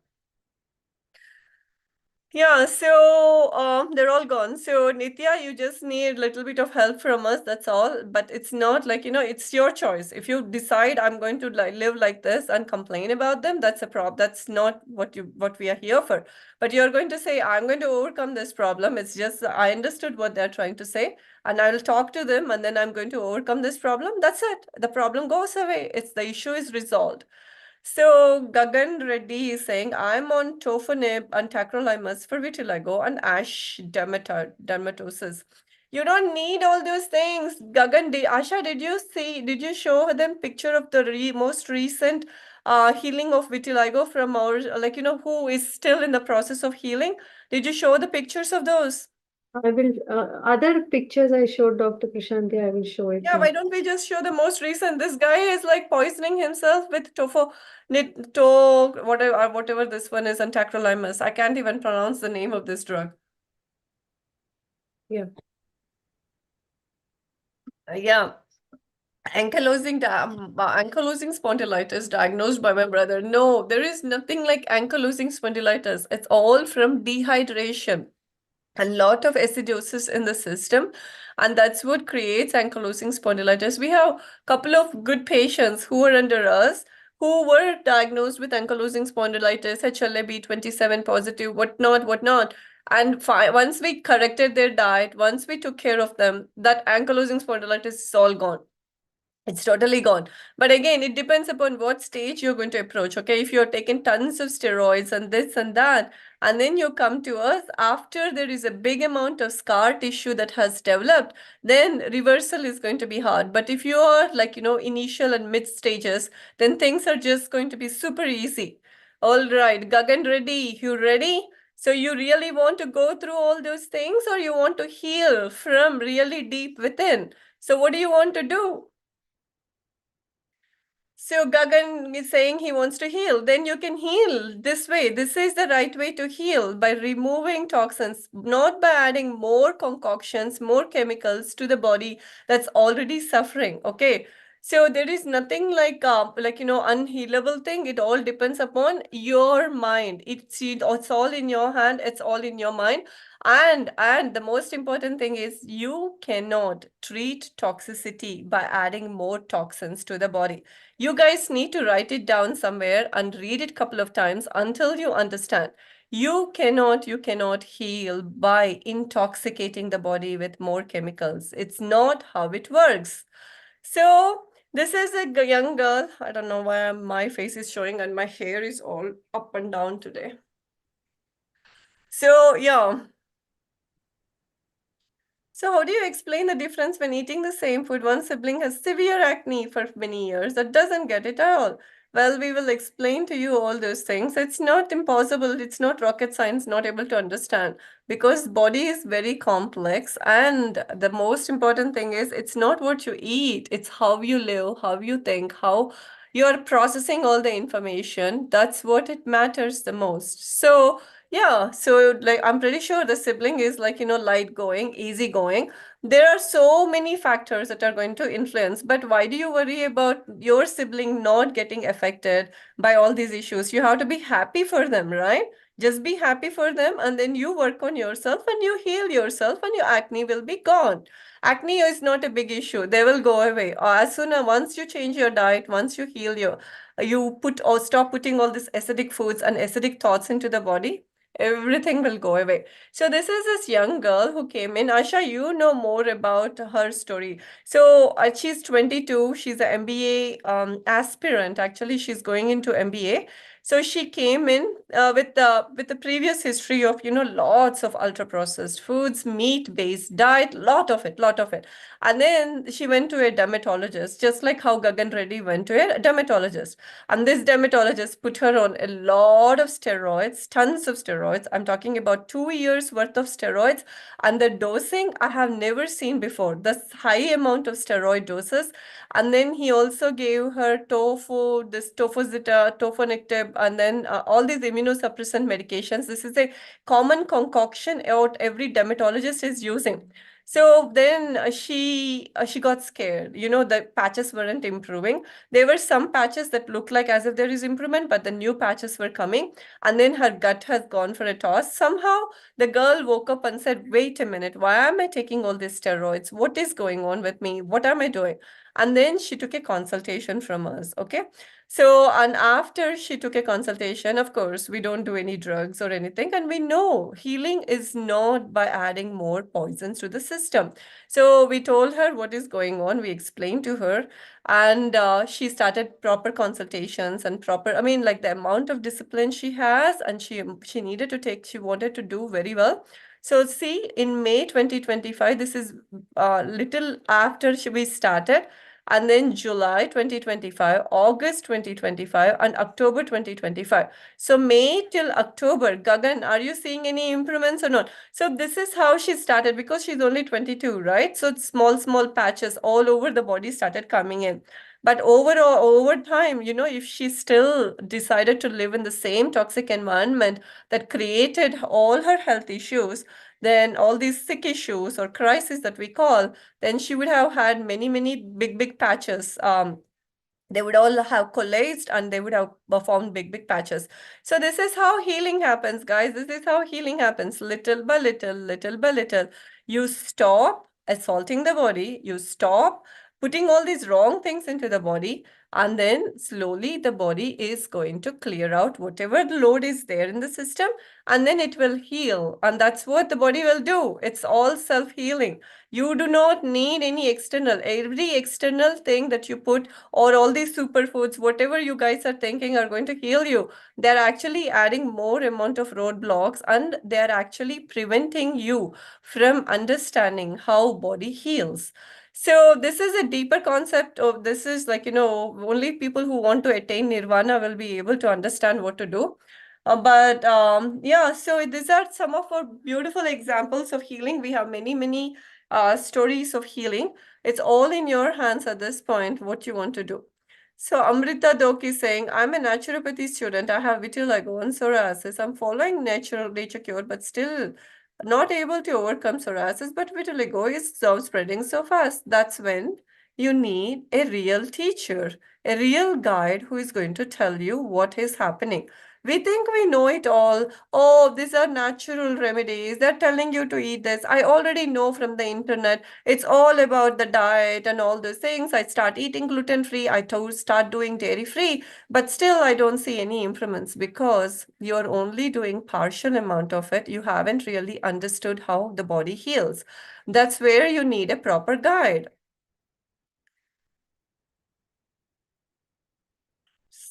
Yeah, so they're all gone. So Nitya, you just need a little bit of help from us. That's all. But it's not like, it's your choice. If you decide I'm going to live like this and complain about them, that's a problem. That's not what we are here for. But you're going to say, I'm going to overcome this problem. It's just I understood what they're trying to say, and I'll talk to them, and then I'm going to overcome this problem. That's it. The problem goes away. It's the issue is resolved. So Gagan Reddy is saying, I'm on tofanib and tacrolimus for vitiligo and ash dermatosis. You don't need all those things. Gagan, Asha, did you show them picture of the most recent healing of vitiligo from our, like, who is still in the process of healing? Did you show the pictures of those? I will, other pictures I showed Dr. Prashanti, I will show it Yeah, now. why don't we just show the most recent? This guy is like poisoning himself with whatever this one is, and tacrolimus. I can't even pronounce the name of this drug. Yeah. Yeah. Ankylosing spondylitis diagnosed by my brother. No, there is nothing like ankylosing spondylitis. It's all from dehydration. A lot of acidosis in the system, and that's what creates ankylosing spondylitis. We have a couple of good patients who are under us who were diagnosed with ankylosing spondylitis, HLA-B27 positive, whatnot. And once we corrected their diet, once we took care of them, that ankylosing spondylitis is all gone. It's totally gone. But again, it depends upon what stage you're going to approach. Okay, if you're taking tons of steroids and this and that, and then you come to us after there is a big amount of scar tissue that has developed, then reversal is going to be hard. But if you are like, initial and mid stages, then things are just going to be super easy. All right, Gagan Reddy, you ready? So you really want to go through all those things, or you want to heal from really deep within? So what do you want to do? So Gagan is saying he wants to heal. Then you can heal this way. This is the right way to heal, by removing toxins, not by adding more concoctions, more chemicals to the body that's already suffering. Okay. So there is nothing like unhealable thing. It all depends upon your mind. It's all in your hand. It's all in your mind. And the most important thing is you cannot treat toxicity by adding more toxins to the body. You guys need to write it down somewhere and read it a couple of times until you understand. You cannot heal by intoxicating the body with more chemicals. It's not how it works. So this is a young girl. I don't know why my face is showing and my hair is all up and down today. So yeah. So how do you explain the difference when eating the same food? One sibling has severe acne for many years that doesn't get it at all. Well, we will explain to you all those things. It's not impossible. It's not rocket science, not able to understand, because body is very complex. And the most important thing is it's not what you eat. It's how you live, how you think, how you're processing all the information. That's what it matters the most. So yeah, so like I'm pretty sure the sibling is like, light going, easy going. There are so many factors that are going to influence, but why do you worry about your sibling not getting affected by all these issues? You have to be happy for them, right? Just be happy for them, and then you work on yourself and you heal yourself, and your acne will be gone. Acne is not a big issue. They will go away. As soon as once you change your diet, once you heal you put or stop putting all these acidic foods and acidic thoughts into the body, everything will go away. So this is this young girl who came in. Asha, you know more about her story. So she's 22. She's an MBA aspirant. Actually, she's going into MBA. So she came in with the previous history of lots of ultra processed foods, meat based diet, lot of it. And then she went to a dermatologist, just like how Gagan Reddy went to a dermatologist. And this dermatologist put her on a lot of steroids, tons of steroids. I'm talking about 2 years worth of steroids. And the dosing I have never seen before. The high amount of steroid doses. And then he also gave her tofu, this tofuzita, tofonectib, and then all these immunosuppressant medications. This is a common concoction what every dermatologist is using. So then she got scared. The patches weren't improving. There were some patches that looked like as if there is improvement, but the new patches were coming. And then her gut has gone for a toss. Somehow the girl woke up and said, wait a minute, why am I taking all these steroids? What is going on with me? What am I doing? And then she took a consultation from us. Okay. So, and after she took a consultation, of course, we don't do any drugs or anything. And we know healing is not by adding more poisons to the system. So we told her what is going on. We explained to her, and she started proper consultations and proper, I mean, like the amount of discipline she has, and she needed to take, she wanted to do very well. So see, in May 2025, this is little after we started, and then July 2025, August 2025, and October 2025. So May till October, Gagan, are you seeing any improvements or not? So this is how she started, because she's only 22, right? So small patches all over the body started coming in. But over time, if she still decided to live in the same toxic environment that created all her health issues, then all these sick issues or crises that we call, then she would have had many, many big, big patches. They would all have coalesced and they would have formed big, big patches. So this is how healing happens, guys. This is how healing happens, little by little, little by little. You stop assaulting the body, you stop putting all these wrong things into the body, and then slowly the body is going to clear out whatever load is there in the system, and then it will heal. And that's what the body will do. It's all self-healing. You do not need any external. Every external thing that you put, or all these superfoods, whatever you guys are thinking are going to heal you, they're actually adding more amount of roadblocks, and they're actually preventing you from understanding how body heals. So this is a deeper concept of, this is like, only people who want to attain nirvana will be able to understand what to do. Yeah, so these are some of our beautiful examples of healing. We have many, many stories of healing. It's all in your hands at this point, what you want to do. So Amrita Dok is saying, I'm a naturopathy student. I have vitiligo and psoriasis. I'm following nature cure, but still not able to overcome psoriasis. But vitiligo is so spreading so fast. That's when you need a real teacher, a real guide who is going to tell you what is happening. We think we know it all. Oh, these are natural remedies. They're telling you to eat this. I already know from the internet. It's all about the diet and all those things. I start eating gluten-free. I start doing dairy-free. But still, I don't see any improvements because you're only doing partial amount of it. You haven't really understood how the body heals. That's where you need a proper guide.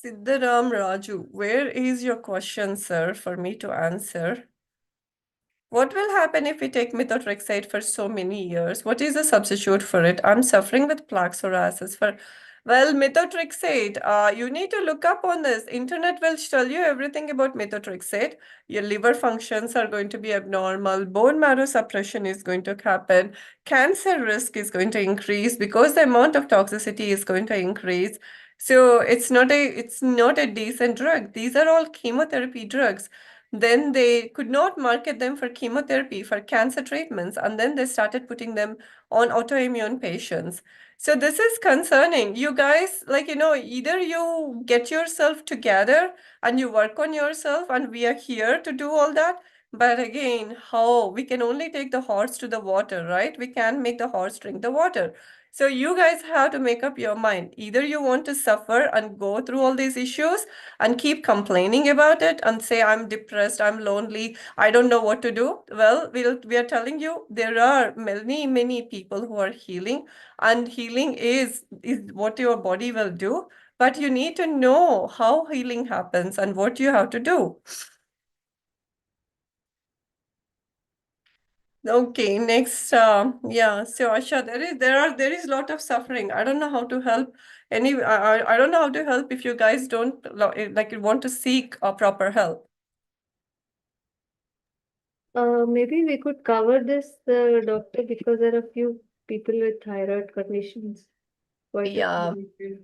Siddharam Raju, where is your question, sir, for me to answer? What will happen if we take methotrexate for so many years? What is the substitute for it? I'm suffering with plaque psoriasis for, well, methotrexate. You need to look up on this. Internet will tell you everything about methotrexate. Your liver functions are going to be abnormal. Bone marrow suppression is going to happen. Cancer risk is going to increase because the amount of toxicity is going to increase. So it's not a decent drug. These are all chemotherapy drugs. Then they could not market them for chemotherapy, for cancer treatments, and then they started putting them on autoimmune patients. So this is concerning. You guys, either you get yourself together and you work on yourself, and we are here to do all that. But again, how? We can only take the horse to the water, right? We can't make the horse drink the water. So you guys have to make up your mind. Either you want to suffer and go through all these issues and keep complaining about it and say, I'm depressed, I'm lonely, I don't know what to do. Well, we are telling you there are many, many people who are healing, and healing is what your body will do. But you need to know how healing happens and what you have to do. Okay, next, yeah. So Asha, there is lot of suffering. I don't know how to help I don't know how to help if you guys don't like you want to seek a proper help. Maybe we could cover this, doctor, because there are a few people with thyroid conditions. Quite a Yeah. few.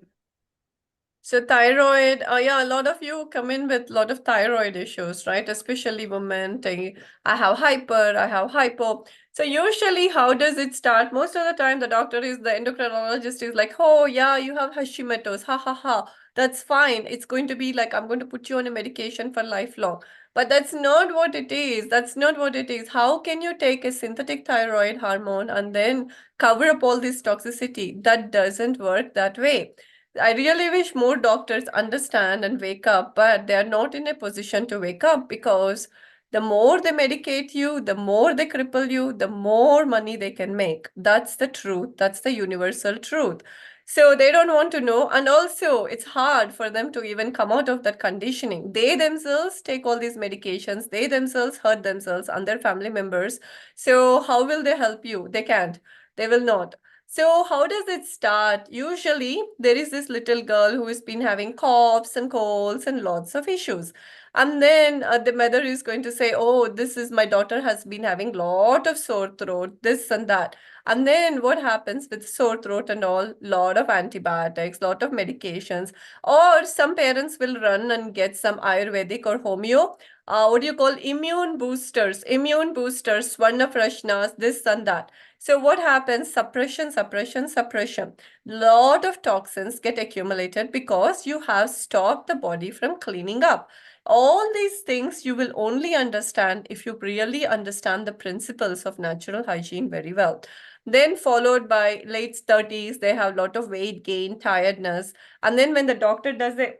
So thyroid, yeah, a lot of you come in with a lot of thyroid issues, right? Especially women saying, I have hyper, I have hypo. So usually how does it start? Most of the time the the endocrinologist is like, oh yeah, you have Hashimoto's, ha ha ha. That's fine. It's going to be like, I'm going to put you on a medication for lifelong. But that's not what it is. That's not what it is. How can you take a synthetic thyroid hormone and then cover up all this toxicity? That doesn't work that way. I really wish more doctors understand and wake up, but they are not in a position to wake up because the more they medicate you, the more they cripple you, the more money they can make. That's the truth. That's the universal truth. So they don't want to know. And also, it's hard for them to even come out of that conditioning. They themselves take all these medications, they themselves hurt themselves and their family members. So, how will they help you? They can't. They will not. So how does it start? Usually there is this little girl who has been having coughs and colds and lots of issues. And then the mother is going to say, oh, this is my daughter has been having lot of sore throat, this and that. And then what happens with sore throat and all? Lot of antibiotics, lot of medications. Or some parents will run and get some Ayurvedic or homeo. What do you call immune boosters? Immune boosters, Swarna Prashnas, this and that. So what happens? Suppression, suppression, suppression. Lot of toxins get accumulated because you have stopped the body from cleaning up. All these things you will only understand if you really understand the principles of natural hygiene very well. Then followed by late 30s, they have a lot of weight gain, tiredness. And then when the doctor does the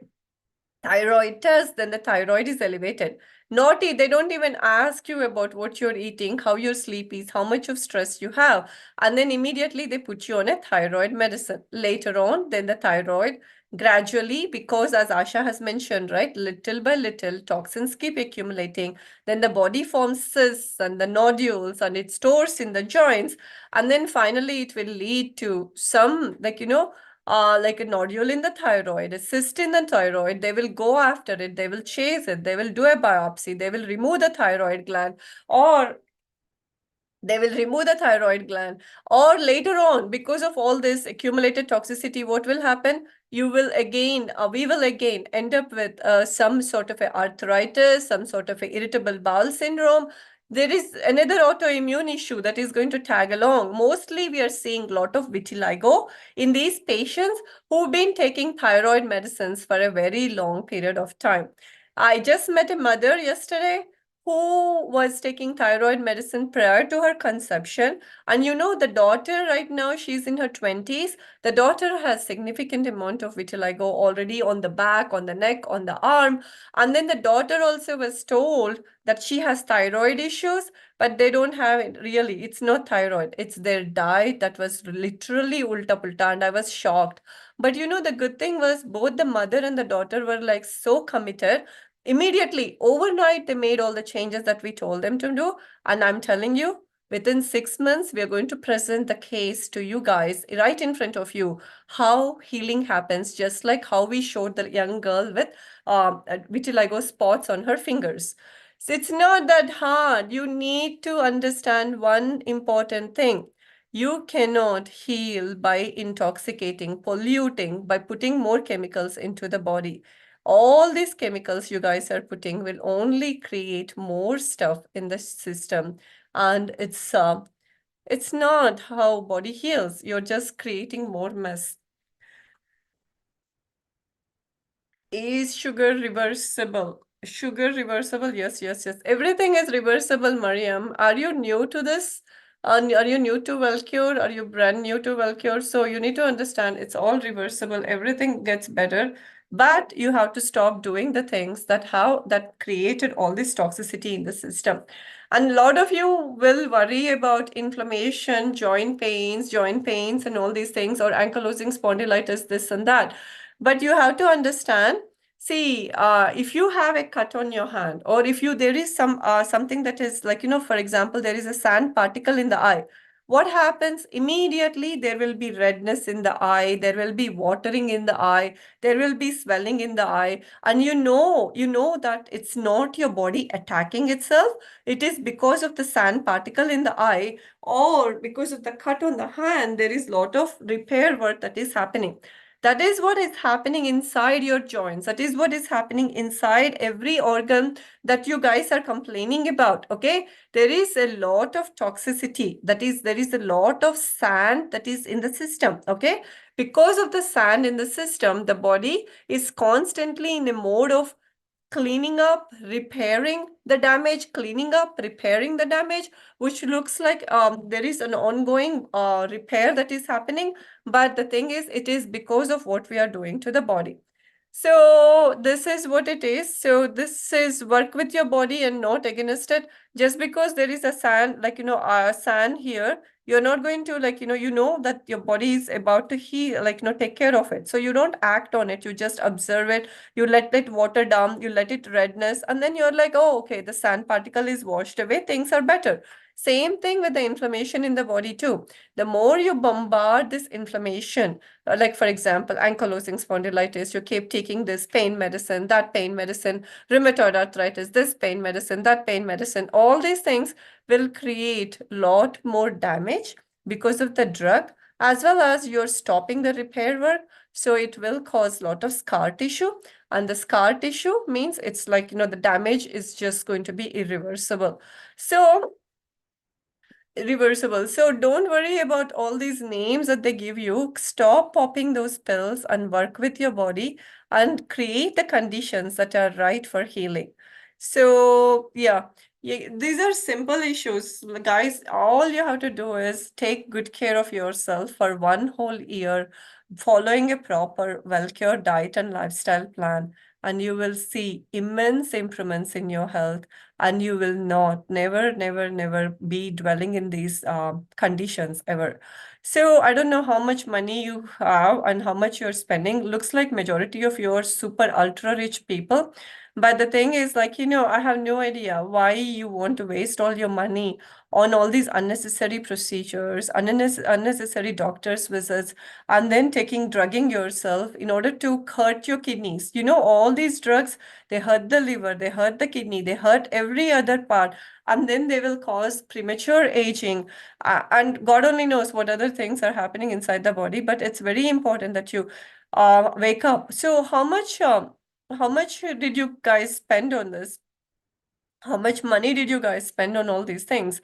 thyroid test, then the thyroid is elevated. Naughty, they don't even ask you about what you're eating, how your sleep is, how much of stress you have. And then immediately they put you on a thyroid medicine. Later on, then the thyroid gradually, because as Asha has mentioned, right, little by little, toxins keep accumulating. Then the body forms cysts and the nodules and it stores in the joints. And then finally, it will lead to some, like a nodule in the thyroid, a cyst in the thyroid. They will go after it, they will chase it, they will do a biopsy, they will remove the thyroid gland, or or later on, because of all this accumulated toxicity, what will happen? We will again end up with some sort of a arthritis, some sort of a irritable bowel syndrome. There is another autoimmune issue that is going to tag along. Mostly we are seeing a lot of vitiligo in these patients who've been taking thyroid medicines for a very long period of time. I just met a mother yesterday who was taking thyroid medicine prior to her conception. And you know, the daughter right now, she's in her 20s. The daughter has significant amount of vitiligo already on the back, on the neck, on the arm. And then the daughter also was told that she has thyroid issues, but they don't have it really. It's not thyroid. It's their diet that was literally ulta pulta. And I was shocked. But you know, the good thing was both the mother and the daughter were like so committed. Immediately, overnight, they made all the changes that we told them to do. And I'm telling you, within 6 months, we are going to present the case to you guys right in front of you, how healing happens, just like how we showed the young girl with vitiligo spots on her fingers. So it's not that hard. You need to understand one important thing. You cannot heal by intoxicating, polluting, by putting more chemicals into the body. All these chemicals you guys are putting will only create more stuff in the system. And it's not how body heals. You're just creating more mess. Is sugar reversible? Sugar reversible? Yes, yes, yes. Everything is reversible, Mariam. Are you new to this? Are you new to WellCure? Are you brand new to WellCure? So you need to understand it's all reversible. Everything gets better, but you have to stop doing the things that created all this toxicity in the system. And a lot of you will worry about inflammation, joint pains, and all these things, or ankylosing spondylitis, this and that. But you have to understand, see, if you have a cut on your hand, or if there is something that is like, for example, there is a sand particle in the eye. What happens? Immediately there will be redness in the eye, there will be watering in the eye, there will be swelling in the eye, and you know that it's not your body attacking itself. It is because of the sand particle in the eye, or because of the cut on the hand, there is a lot of repair work that is happening. That is what is happening inside your joints. That is what is happening inside every organ that you guys are complaining about. Okay. There is a lot of toxicity. That is, there is a lot of sand that is in the system. Okay. Because of the sand in the system, the body is constantly in a mode of cleaning up, repairing the damage, cleaning up, repairing the damage, which looks like there is an ongoing repair that is happening. But the thing is, it is because of what we are doing to the body. So this is what it is. So this is work with your body and not against it. Just because there is a sand, sand here, you're not going to like, you know that your body is about to heal, like, take care of it. So you don't act on it. You just observe it. You let it water down, you let it redness, and then you're like, oh, okay, the sand particle is washed away, things are better. Same thing with the inflammation in the body too. The more you bombard this inflammation, like for example, ankylosing spondylitis, you keep taking this pain medicine, that pain medicine, rheumatoid arthritis, this pain medicine, that pain medicine, all these things will create a lot more damage because of the drug, as well as you're stopping the repair work. So it will cause a lot of scar tissue. And the scar tissue means it's like, the damage is just going to be irreversible. So reversible. So don't worry about all these names that they give you. Stop popping those pills and work with your body and create the conditions that are right for healing. So yeah, these are simple issues. Guys, all you have to do is take good care of yourself for 1 whole year, following a proper well-cured diet and lifestyle plan, and you will see immense improvements in your health, and you will never be dwelling in these conditions ever. So I don't know how much money you have and how much you're spending. Looks like majority of you are super ultra rich people. But the thing is, like, I have no idea why you want to waste all your money on all these unnecessary procedures, unnecessary doctor's visits, and then drugging yourself in order to hurt your kidneys. All these drugs, they hurt the liver, they hurt the kidney, they hurt every other part, and then they will cause premature aging. And God only knows what other things are happening inside the body, but it's very important that you wake up. So how much did you guys spend on this? How much money did you guys spend on all these things?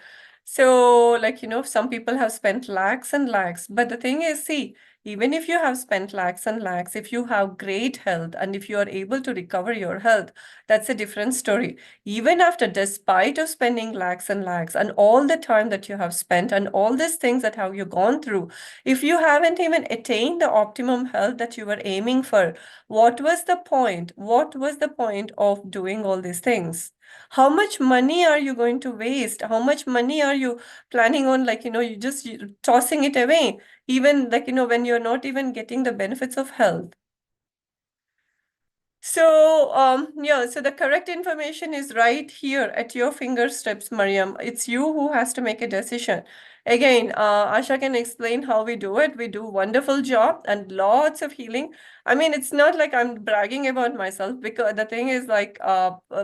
So, like, some people have spent lakhs and lakhs. But the thing is, see, even if you have spent lakhs and lakhs, if you have great health and if you are able to recover your health, that's a different story. Even after, despite of spending lakhs and lakhs and all the time that you have spent and all these things that have you gone through, if you haven't even attained the optimum health that you were aiming for, what was the point? What was the point of doing all these things? How much money are you going to waste? How much money are you planning on, like, you just tossing it away, even like, when you're not even getting the benefits of health? So, yeah, so the correct information is right here at your fingertips, Mariam. It's you who has to make a decision. Again, Asha can explain how we do it. We do wonderful job and lots of healing. I mean, it's not like I'm bragging about myself, because the thing is like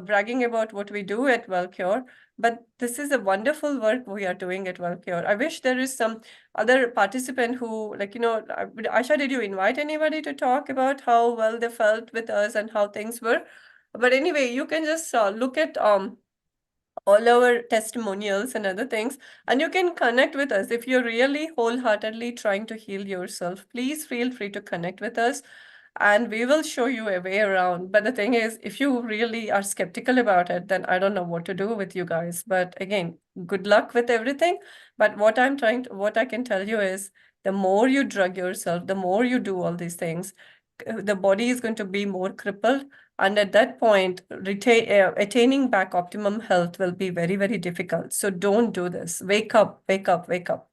bragging about what we do at WellCure, but this is a wonderful work we are doing at WellCure. I wish there is some other participant who, like, Asha, did you invite anybody to talk about how well they felt with us and how things were? But anyway, you can just look at all our testimonials and other things, and you can connect with us. If you're really wholeheartedly trying to heal yourself, please feel free to connect with us and we will show you a way around. But the thing is, if you really are skeptical about it, then I don't know what to do with you guys. But again, good luck with everything. But what I can tell you is, the more you drug yourself, the more you do all these things, the body is going to be more crippled. And at that point, attaining back optimum health will be very, very difficult. So don't do this. Wake up, wake up, wake up.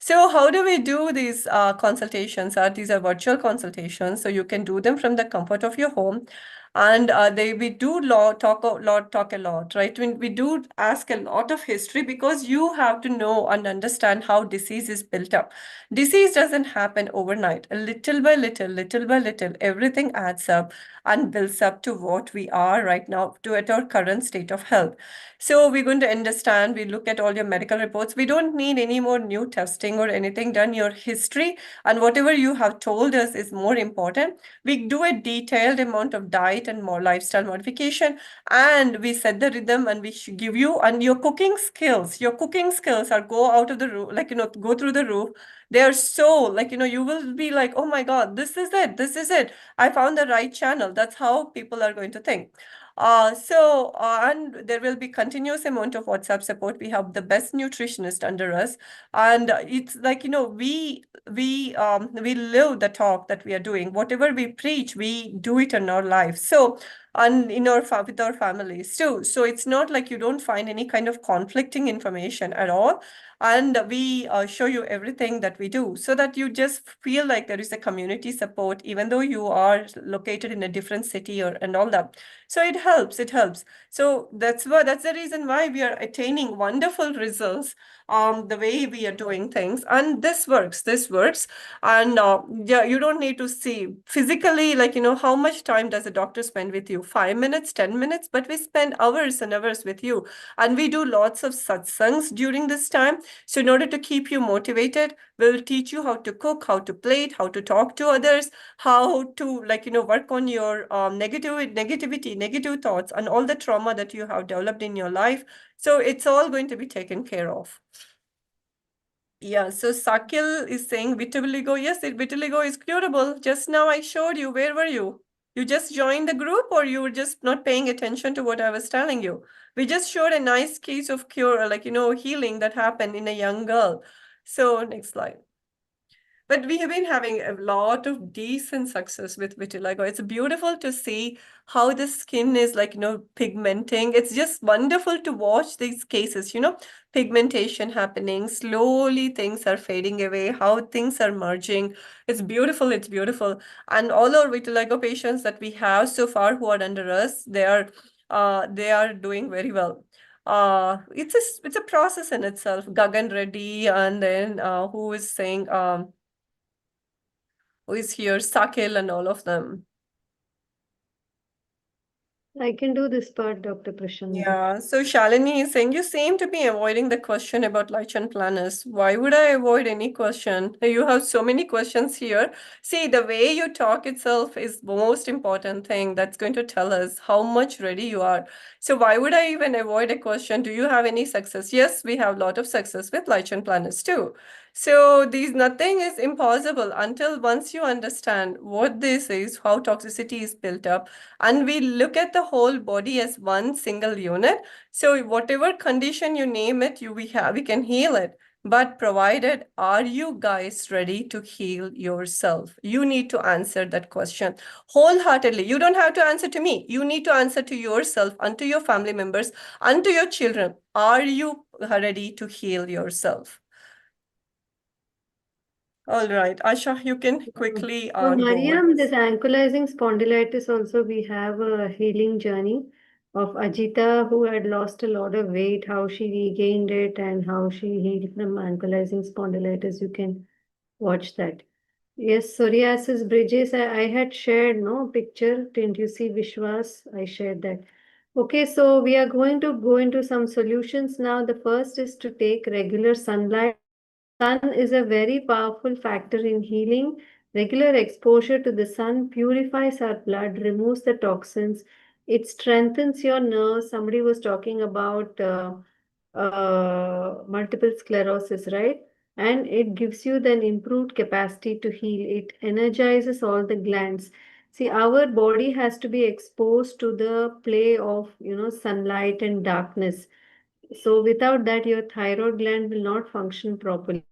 So how do we do these consultations? These are virtual consultations, so you can do them from the comfort of your home. And we do talk a lot, right? We do ask a lot of history, because you have to know and understand how disease is built up. Disease doesn't happen overnight. Little by little, everything adds up and builds up to what we are right now, to at our current state of health. So we're going to understand, we look at all your medical reports. We don't need any more new testing or anything done. Your history and whatever you have told us is more important. We do a detailed amount of diet and more lifestyle modification, and we set the rhythm, and we give you, and your cooking skills are go out of the roof, like, go through the roof. They are so, like, you will be like, oh my God, this is it. I found the right channel. That's how people are going to think. And there will be continuous amount of WhatsApp support. We have the best nutritionist under us, and it's like, we live the talk that we are doing. Whatever we preach, we do it in our life. So and with our families too. So it's not like you don't find any kind of conflicting information at all. And we show you everything that we do so that you just feel like there is a community support, even though you are located in a different city and all that. So it helps, it helps. So that's the reason why we are attaining wonderful results, the way we are doing things. And this works. And yeah, you don't need to see physically, like, how much time does a doctor spend with you? 5 minutes, 10 minutes, but we spend hours and hours with you. And we do lots of satsangs during this time. So in order to keep you motivated, we'll teach you how to cook, how to plate, how to talk to others, how to, like, work on your negativity, negative thoughts, and all the trauma that you have developed in your life. So it's all going to be taken care of. Yeah, so Sakil is saying vitiligo. Yes, vitiligo is curable. Just now I showed you. Where were you? You just joined the group, or you were just not paying attention to what I was telling you? We just showed a nice case of cure, like, healing that happened in a young girl. So next slide. But we have been having a lot of decent success with vitiligo. It's beautiful to see how the skin is, like, pigmenting. It's just wonderful to watch these cases, pigmentation happening. Slowly things are fading away, how things are merging. It's beautiful, it's beautiful. And all our vitiligo patients that we have so far who are under us, they are doing very well. It's a process in itself. Gagan Reddy, and then who is saying who is here, Sakil, and all of them. I can do this part, Dr. Prashanthi. Yeah, so Shalini is saying, you seem to be avoiding the question about lichen planners. Why would I avoid any question? You have so many questions here. See, the way you talk itself is the most important thing that's going to tell us how much ready you are. So why would I even avoid a question? Do you have any success? Yes, we have a lot of success with lichen planners too. So nothing is impossible until once you understand what this is, how toxicity is built up, and we look at the whole body as one single unit. So whatever condition you name it, we can heal it. But provided, are you guys ready to heal yourself? You need to answer that question wholeheartedly. You don't have to answer to me. You need to answer to yourself and to your family members and to your children. Are you ready to heal yourself? All right, Asha, you can quickly So, go Mariam, on. this ankylosing spondylitis also, we have a healing journey of Ajita, who had lost a lot of weight, how she regained it and how she healed from ankylosing spondylitis. You can watch that. Yes, psoriasis bridges. I had shared no picture. Didn't you see Vishwas? I shared that. Okay, so we are going to go into some solutions now. The first is to take regular sunlight. Sun is a very powerful factor in healing. Regular exposure to the sun purifies our blood, removes the toxins. It strengthens your nerves. Somebody was talking about multiple sclerosis, right? And it gives you then improved capacity to heal. It energizes all the glands. See, our body has to be exposed to the play of, sunlight and darkness. So without that, your thyroid gland will not function properly.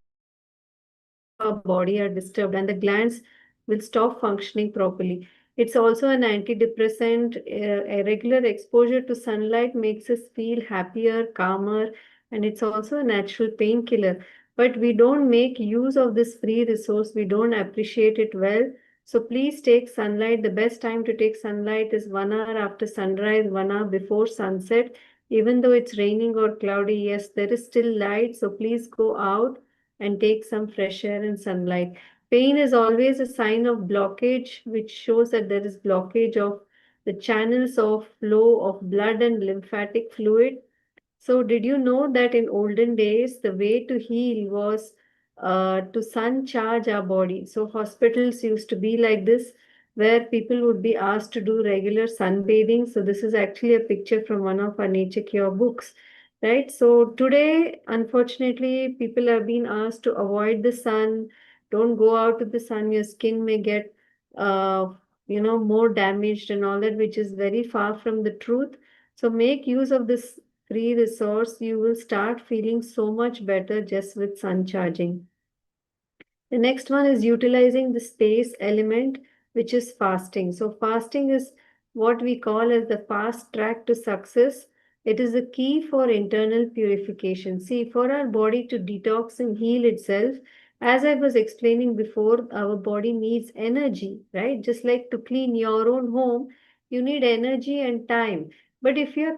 Our body are disturbed and the glands will stop functioning properly. It's also an antidepressant. A regular exposure to sunlight makes us feel happier, calmer, and it's also a natural painkiller. But we don't make use of this free resource. We don't appreciate it well. So please take sunlight. The best time to take sunlight is 1 hour after sunrise, 1 hour before sunset. Even though it's raining or cloudy, yes, there is still light. So please go out and take some fresh air and sunlight. Pain is always a sign of blockage, which shows that there is blockage of the channels of flow of blood and lymphatic fluid. So, did you know that in olden days, the way to heal was to sun charge our body? So, hospitals used to be like this, where people would be asked to do regular sunbathing. So, this is actually a picture from one of our Nature Cure books, right? So, today, unfortunately, people have been asked to avoid the sun. Don't go out to the sun. Your skin may get, more damaged and all that, which is very far from the truth. So, make use of this free resource. You will start feeling so much better just with sun charging. The next one is utilizing the space element, which is fasting. So fasting is what we call as the fast track to success. It is a key for internal purification. See, for our body to detox and heal itself, as I was explaining before, our body needs energy, right? Just like to clean your own home, you need energy and time. But if you're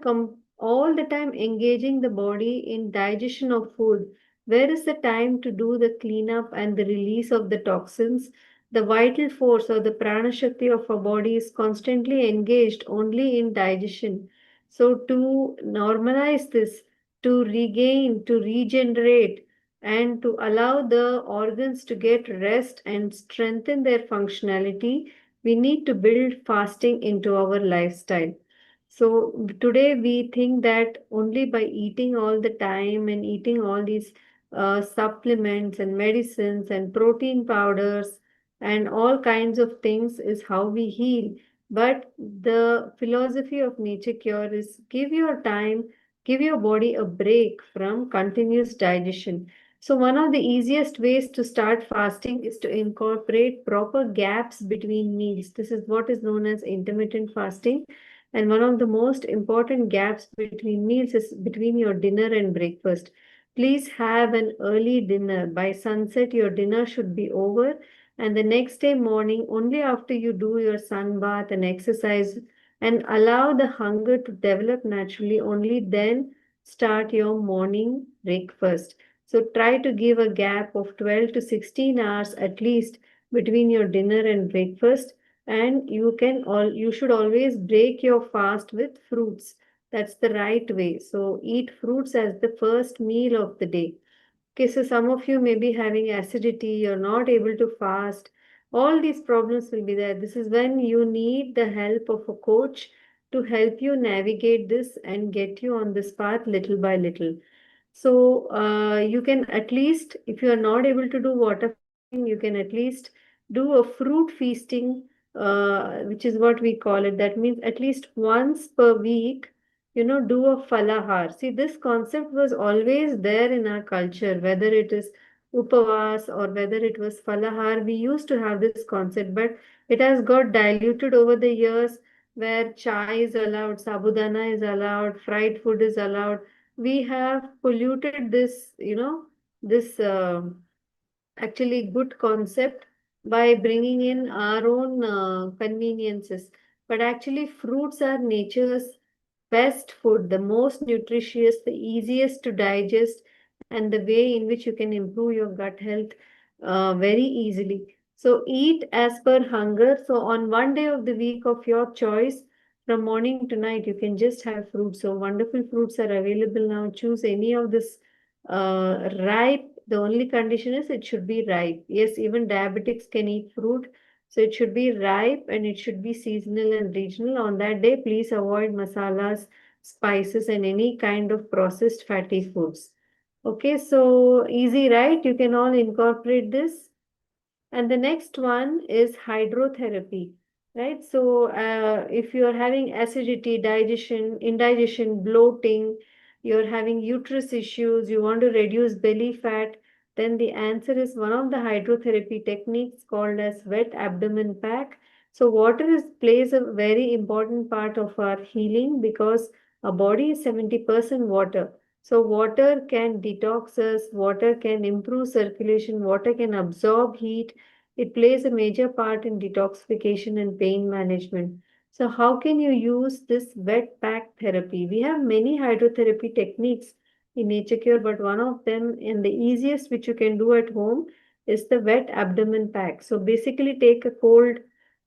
all the time engaging the body in digestion of food, where is the time to do the cleanup and the release of the toxins? The vital force or the prana shakti of our body is constantly engaged only in digestion. So, to normalize this, to regain, to regenerate, and to allow the organs to get rest and strengthen their functionality, we need to build fasting into our lifestyle. So today we think that only by eating all the time and eating all these supplements and medicines and protein powders and all kinds of things is how we heal. But the philosophy of nature cure is give your time, give your body a break from continuous digestion. So one of the easiest ways to start fasting is to incorporate proper gaps between meals. This is what is known as intermittent fasting. And one of the most important gaps between meals is between your dinner and breakfast. Please have an early dinner. By sunset, your dinner should be over. And the next day morning, only after you do your sun bath and exercise and allow the hunger to develop naturally, only then start your morning breakfast. So try to give a gap of 12 to 16 hours at least between your dinner and breakfast, and you should always break your fast with fruits. That's the right way. So eat fruits as the first meal of the day. Okay, so some of you may be having acidity, you're not able to fast. All these problems will be there. This is when you need the help of a coach to help you navigate this and get you on this path little by little. So you can at least, if you are not able to do water fasting, you can at least do a fruit feasting, which is what we call it. That means at least once per week, do a falahar. See, this concept was always there in our culture, whether it is upavas or whether it was falahar. We used to have this concept, but it has got diluted over the years where chai is allowed, sabudana is allowed, fried food is allowed. We have polluted this actually good concept by bringing in our own conveniences. But actually, fruits are nature's best food, the most nutritious, the easiest to digest, and the way in which you can improve your gut health very easily. So eat as per hunger. So on one day of the week of your choice, from morning to night, you can just have fruits. So wonderful fruits are available now. Choose any of this ripe. The only condition is it should be ripe. Yes, even diabetics can eat fruit. So it should be ripe and it should be seasonal and regional. On that day, please avoid masalas, spices, and any kind of processed fatty foods. Okay, so easy, right? You can all incorporate this. And the next one is hydrotherapy, right? So if you're having acidity, digestion, indigestion, bloating, you're having uterus issues, you want to reduce belly fat, then the answer is one of the hydrotherapy techniques called as wet abdomen pack. So water plays a very important part of our healing because our body is 70% water. So water can detox us, water can improve circulation, water can absorb heat. It plays a major part in detoxification and pain management. So how can you use this wet pack therapy? We have many hydrotherapy techniques in nature cure, but one of them and the easiest which you can do at home is the wet abdomen pack. So basically take a cold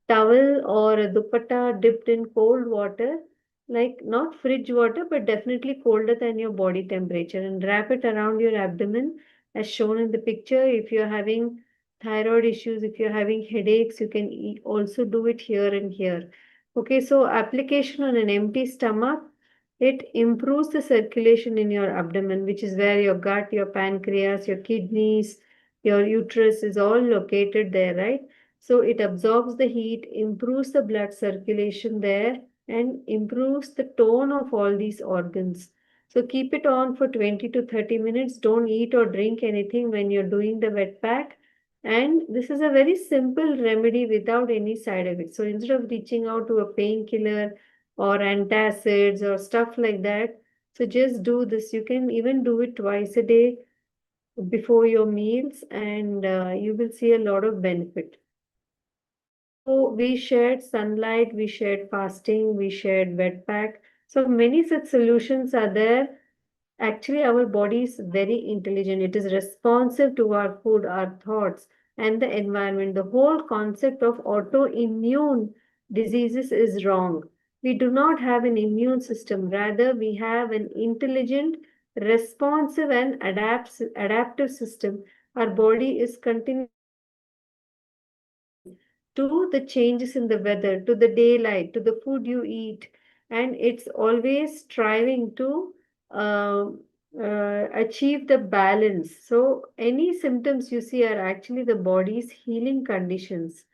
towel or a dupatta dipped in cold water, like not fridge water, but definitely colder than your body temperature, and wrap it around your abdomen as shown in the picture. If you're having thyroid issues, if you're having headaches, you can also do it here and here. Okay, so application on an empty stomach, it improves the circulation in your abdomen, which is where your gut, your pancreas, your kidneys, your uterus is all located there, right? So it absorbs the heat, improves the blood circulation there, and improves the tone of all these organs. So keep it on for 20 to 30 minutes. Don't eat or drink anything when you're doing the wet pack. And this is a very simple remedy without any side effects. So instead of reaching out to a painkiller or antacids or stuff like that, so just do this. You can even do it twice a day before your meals, and you will see a lot of benefit. So we shared sunlight, we shared fasting, we shared wet pack. So many such solutions are there. Actually, our body is very intelligent. It is responsive to our food, our thoughts, and the environment. The whole concept of autoimmune diseases is wrong. We do not have an immune system. Rather, we have an intelligent, responsive, and adaptive system. Our body is continuously to the changes in the weather, to the daylight, to the food you eat, and it's always striving to achieve the balance. So, any symptoms you see are actually the body's healing conditions.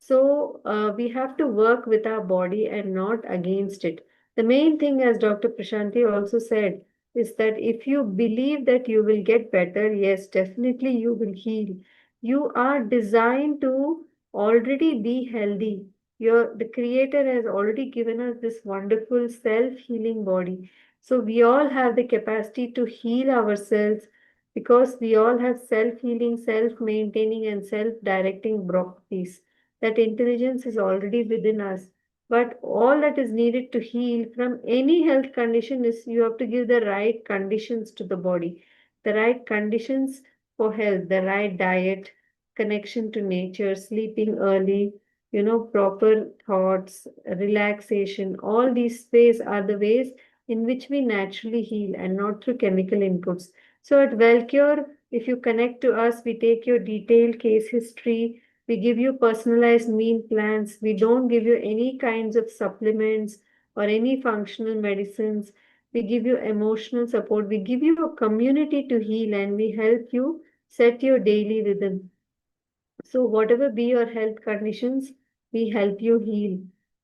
So we have to work with our body and not against it. The main thing, as Dr. Prashanthi also said, is that if you believe that you will get better, yes, definitely you will heal. You are designed to already be healthy. The Creator has already given us this wonderful self-healing body. So we all have the capacity to heal ourselves because we all have self-healing, self-maintaining, and self-directing properties. That intelligence is already within us. But all that is needed to heal from any health condition is you have to give the right conditions to the body, the right conditions for health, the right diet, connection to nature, sleeping early, proper thoughts, relaxation. All these ways are the ways in which we naturally heal and not through chemical inputs. So at WellCure, if you connect to us, we take your detailed case history, we give you personalized meal plans. We don't give you any kinds of supplements or any functional medicines. We give you emotional support. We give you a community to heal and we help you set your daily rhythm. So, whatever be your health conditions, we help you heal,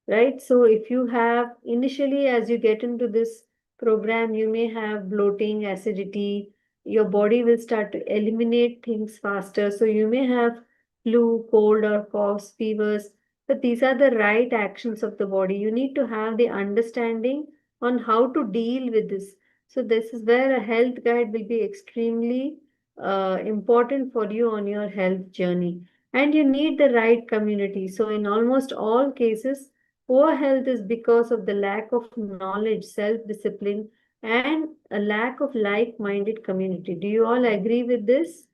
right? So, if you have initially, as you get into this program, you may have bloating, acidity, your body will start to eliminate things faster. So, you may have flu, cold, or coughs, fevers, but these are the right actions of the body. You need to have the understanding on how to deal with this. So, this is where a health guide will be extremely important for you on your health journey. And you need the right community. So, in almost all cases, poor health is because of the lack of knowledge, self discipline, and a lack of like minded community. Do you all agree with this?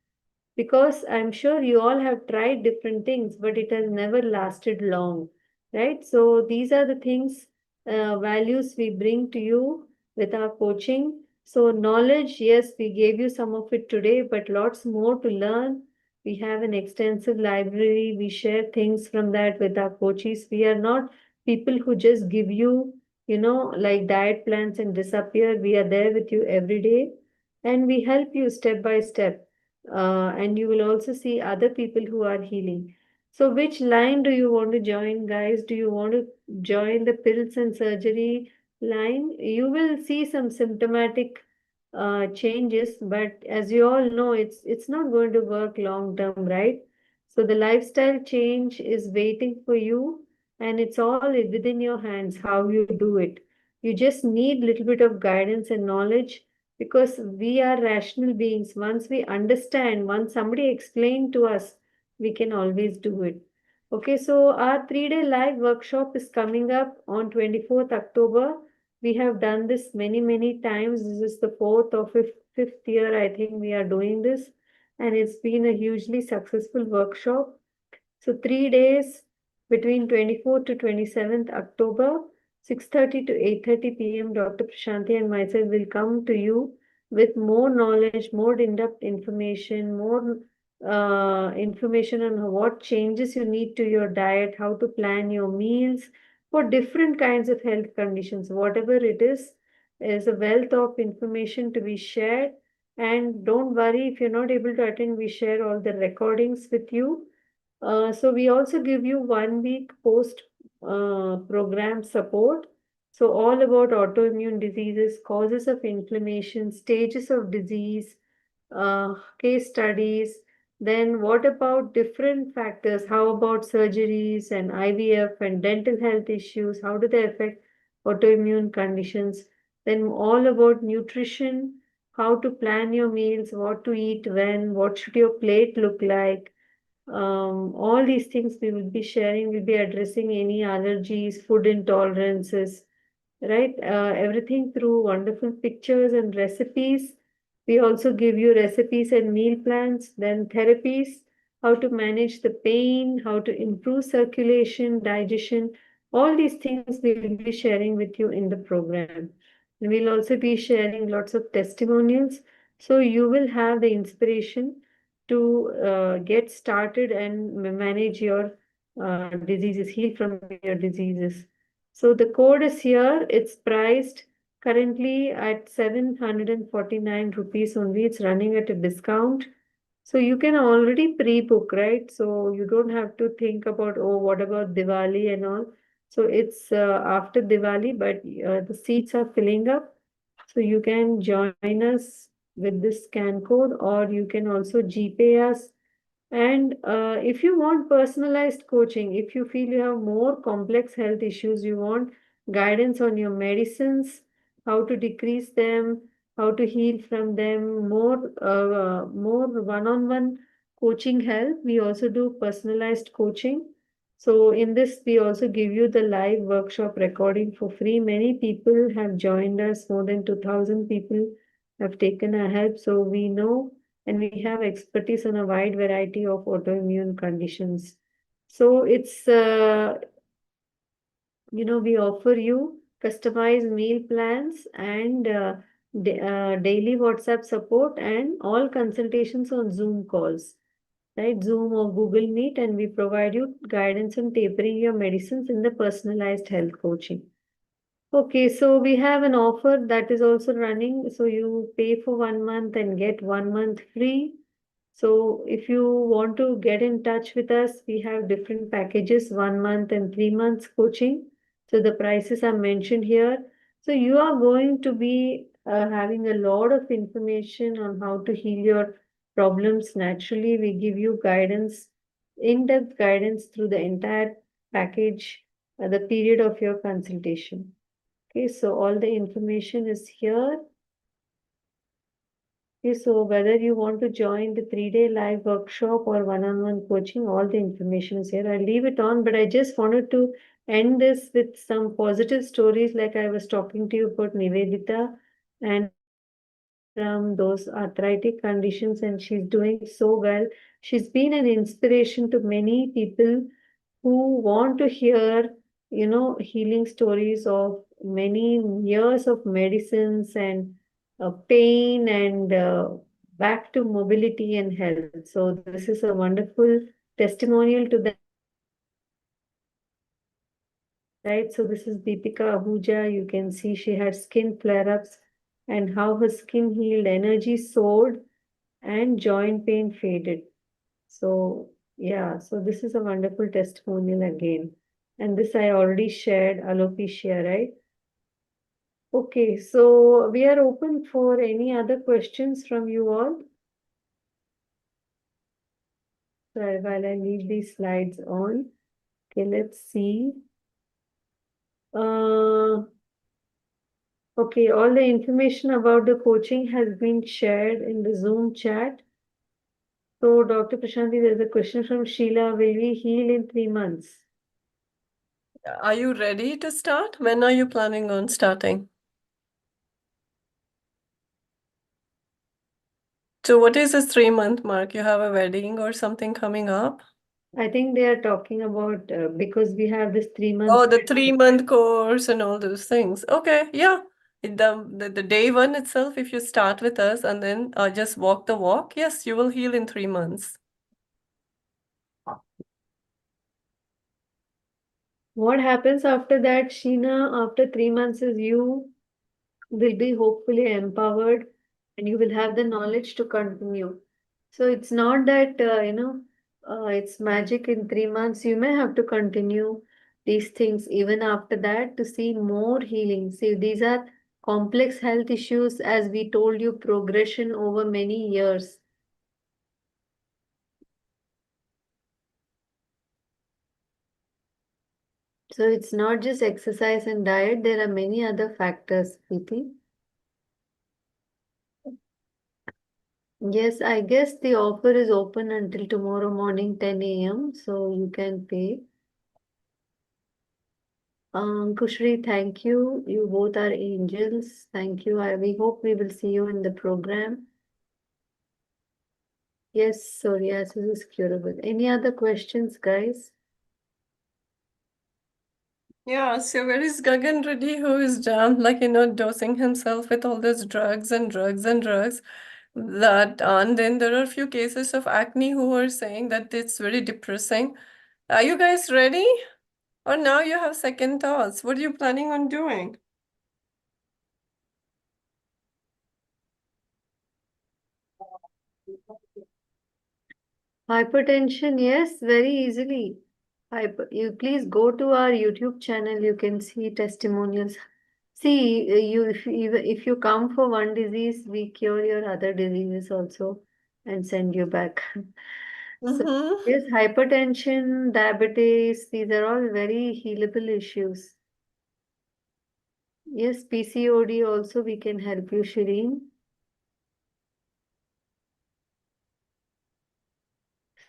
Because I'm sure you all have tried different things, but it has never lasted long, right? So these are the things, values we bring to you with our coaching. So knowledge, yes, we gave you some of it today, but lots more to learn. We have an extensive library. We share things from that with our coaches. We are not people who just give you, like diet plans and disappear. We are there with you every day and we help you step by step, and you will also see other people who are healing. So, which line do you want to join, guys? Do you want to join the pills and surgery line? You will see some symptomatic changes, but as you all know, it's not going to work long term, right? So the lifestyle change is waiting for you, and it's all within your hands how you do it. You just need little bit of guidance and knowledge because we are rational beings. Once we understand, once somebody explained to us, we can always do it. Okay, so our 3-day live workshop is coming up on 24th October. We have done this many, many times. This is the fourth or fifth year, I think, we are doing this, and it's been a hugely successful workshop. So 3 days between 24th to 27th October, 6:30 to 8:30 p.m. Dr. Prashanthi and myself will come to you with more knowledge, more in-depth information, more information on what changes you need to your diet, how to plan your meals for different kinds of health conditions. Whatever it is a wealth of information to be shared. And don't worry if you're not able to attend, we share all the recordings with you. So we also give you 1 week post program support. So all about autoimmune diseases, causes of inflammation, stages of disease, case studies, Then what about different factors? How about surgeries and IVF and dental health issues? How do they affect autoimmune conditions? Then all about nutrition, how to plan your meals, what to eat when, what should your plate look like? All these things we will be sharing, we'll be addressing any allergies, food intolerances, right? Everything through wonderful pictures and recipes. We also give you recipes and meal plans, then therapies, how to manage the pain, how to improve circulation, digestion. All these things we will be sharing with you in the program. We'll also be sharing lots of testimonials. So you will have the inspiration to get started and manage your diseases, heal from your diseases. So the code is here. It's priced currently at 749 rupees only. It's running at a discount. So you can already pre-book, right? So you don't have to think about, oh, what about Diwali and all. So it's after Diwali, but the seats are filling up. So you can join us with this scan code, or you can also GPay us. And if you want personalized coaching, if you feel you have more complex health issues, you want guidance on your medicines, how to decrease them, how to heal from them, more one-on-one coaching help. We also do personalized coaching. So in this, we also give you the live workshop recording for free. Many people have joined us. More than 2,000 people have taken our help. So we know and we have expertise on a wide variety of autoimmune conditions. So it's, we offer you customized meal plans and daily WhatsApp support and all consultations on Zoom calls, right? Zoom or Google Meet, and we provide you guidance on tapering your medicines in the personalized health coaching. Okay, so we have an offer that is also running. So you pay for 1 month and get 1 month free. So if you want to get in touch with us, we have different packages, 1 month and 3 months coaching. So the prices are mentioned here. So you are going to be having a lot of information on how to heal your problems naturally. We give you guidance, in-depth guidance through the entire package, the period of your consultation. Okay, so all the information is here. Okay, so whether you want to join the 3-day live workshop or one-on-one coaching, all the information is here. I'll leave it on, but I just wanted to end this with some positive stories, like I was talking to you about Nivedita, and from those arthritic conditions, and she's doing so well. She's been an inspiration to many people who want to hear, healing stories of many years of medicines and pain and back to mobility and health. So this is a wonderful testimonial to that, right? So this is Deepika Ahuja. You can see she had skin flare-ups and how her skin healed, energy soared, and joint pain faded. So yeah, so this is a wonderful testimonial again. And this I already shared, alopecia, right? Okay, so we are open for any other questions from you all. So while I leave these slides on, okay, let's see. Okay, all the information about the coaching has been shared in the Zoom chat. So Dr. Prashanthi, there's a question from Sheila. Will we heal in 3 months? Are you ready to start? When are you planning on starting? So what is this 3-month mark? You have a wedding or something coming up? I think they are talking about because we have this 3 months. Oh, the 3-month course and all those things. Okay, yeah. The day one itself, if you start with us and then just walk the walk, yes, you will heal in 3 months. What happens after that, Sheena, after 3 months is you will be hopefully empowered and you will have the knowledge to continue. So it's not that, it's magic in 3 months. You may have to continue these things even after that to see more healing. See, these are complex health issues, as we told you, progression over many years. So it's not just exercise and diet, there are many other factors, Preeti. Yes, I guess the offer is open until tomorrow morning 10 a.m. So you can pay. Kushri, thank you. You both are angels. Thank you. We hope we will see you in the program. Yes, psoriasis is curable. Any other questions, guys? Yeah, so where is Gagan Reddy, who is dosing himself with all these drugs and drugs and drugs? And then there are a few cases of acne who are saying that it's very depressing. Are you guys ready? Or now you have second thoughts? What are you planning on doing? Hypertension, yes, very easily. You please go to our YouTube channel. You can see testimonials. See, if you come for one disease, we cure your other diseases also and send you back. So Mm-hmm. yes, hypertension, diabetes, these are all very healable issues. Yes, PCOD also we can help you, Shireen.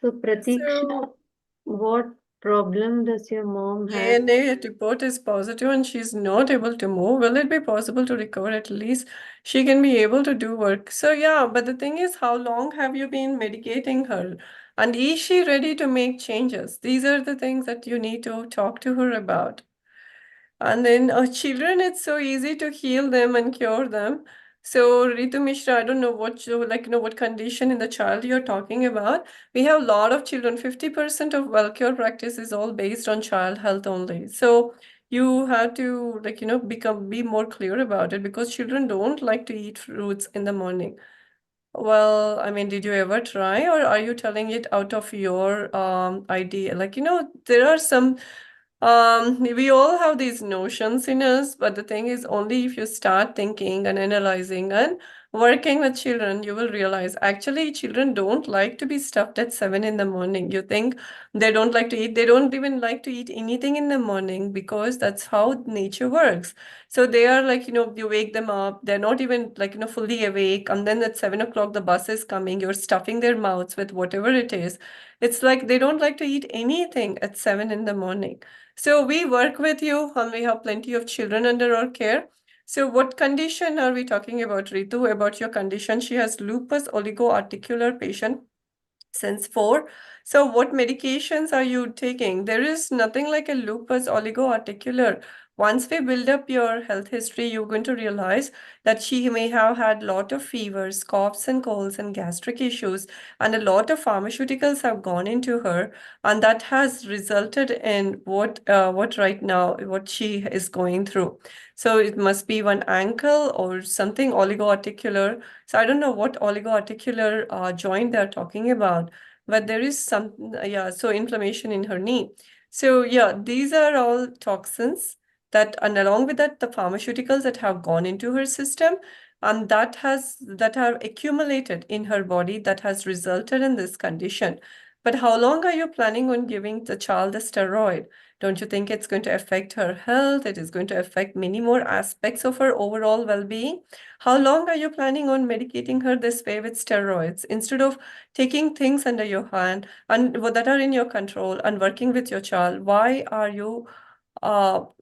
So Pratiksha, So what problem does your mom have? DNA report is positive and she's not able to move. Will it be possible to recover at least? She can be able to do work. So yeah, but the thing is, how long have you been medicating her? And is she ready to make changes? These are the things that you need to talk to her about. And then children, it's so easy to heal them and cure them. So Ritu Mishra, I don't know what condition in the child you're talking about. We have a lot of children. 50% of well cure practice is all based on child health only. So you have to be more clear about it because children don't like to eat fruits in the morning. Well, I mean, did you ever try, or are you telling it out of your idea? There are some we all have these notions in us, but the thing is, only if you start thinking and analyzing and working with children, you will realize actually children don't like to be stuffed at 7 in the morning. You think they don't like to eat, they don't even like to eat anything in the morning because that's how nature works. So they are you wake them up, they're not even fully awake, and then at 7 o'clock the bus is coming, you're stuffing their mouths with whatever it is. It's like they don't like to eat anything at 7 in the morning. So we work with you and we have plenty of children under our care. So what condition are we talking about, Ritu? About your condition? She has lupus oligoarticular patient since 4. So what medications are you taking? There is nothing like a lupus oligoarticular. Once we build up your health history, you're going to realize that she may have had a lot of fevers, coughs and colds and gastric issues, and a lot of pharmaceuticals have gone into her, and that has resulted in what right now what she is going through. So it must be one ankle or something oligoarticular. So I don't know what oligoarticular joint they're talking about, but there is yeah, so inflammation in her knee. So yeah, these are all toxins that, and along with that, the pharmaceuticals that have gone into her system, and that are accumulated in her body that has resulted in this condition. But how long are you planning on giving the child a steroid? Don't you think it's going to affect her health? It is going to affect many more aspects of her overall well-being. How long are you planning on medicating her this way with steroids instead of taking things under your hand and that are in your control and working with your child? Why are you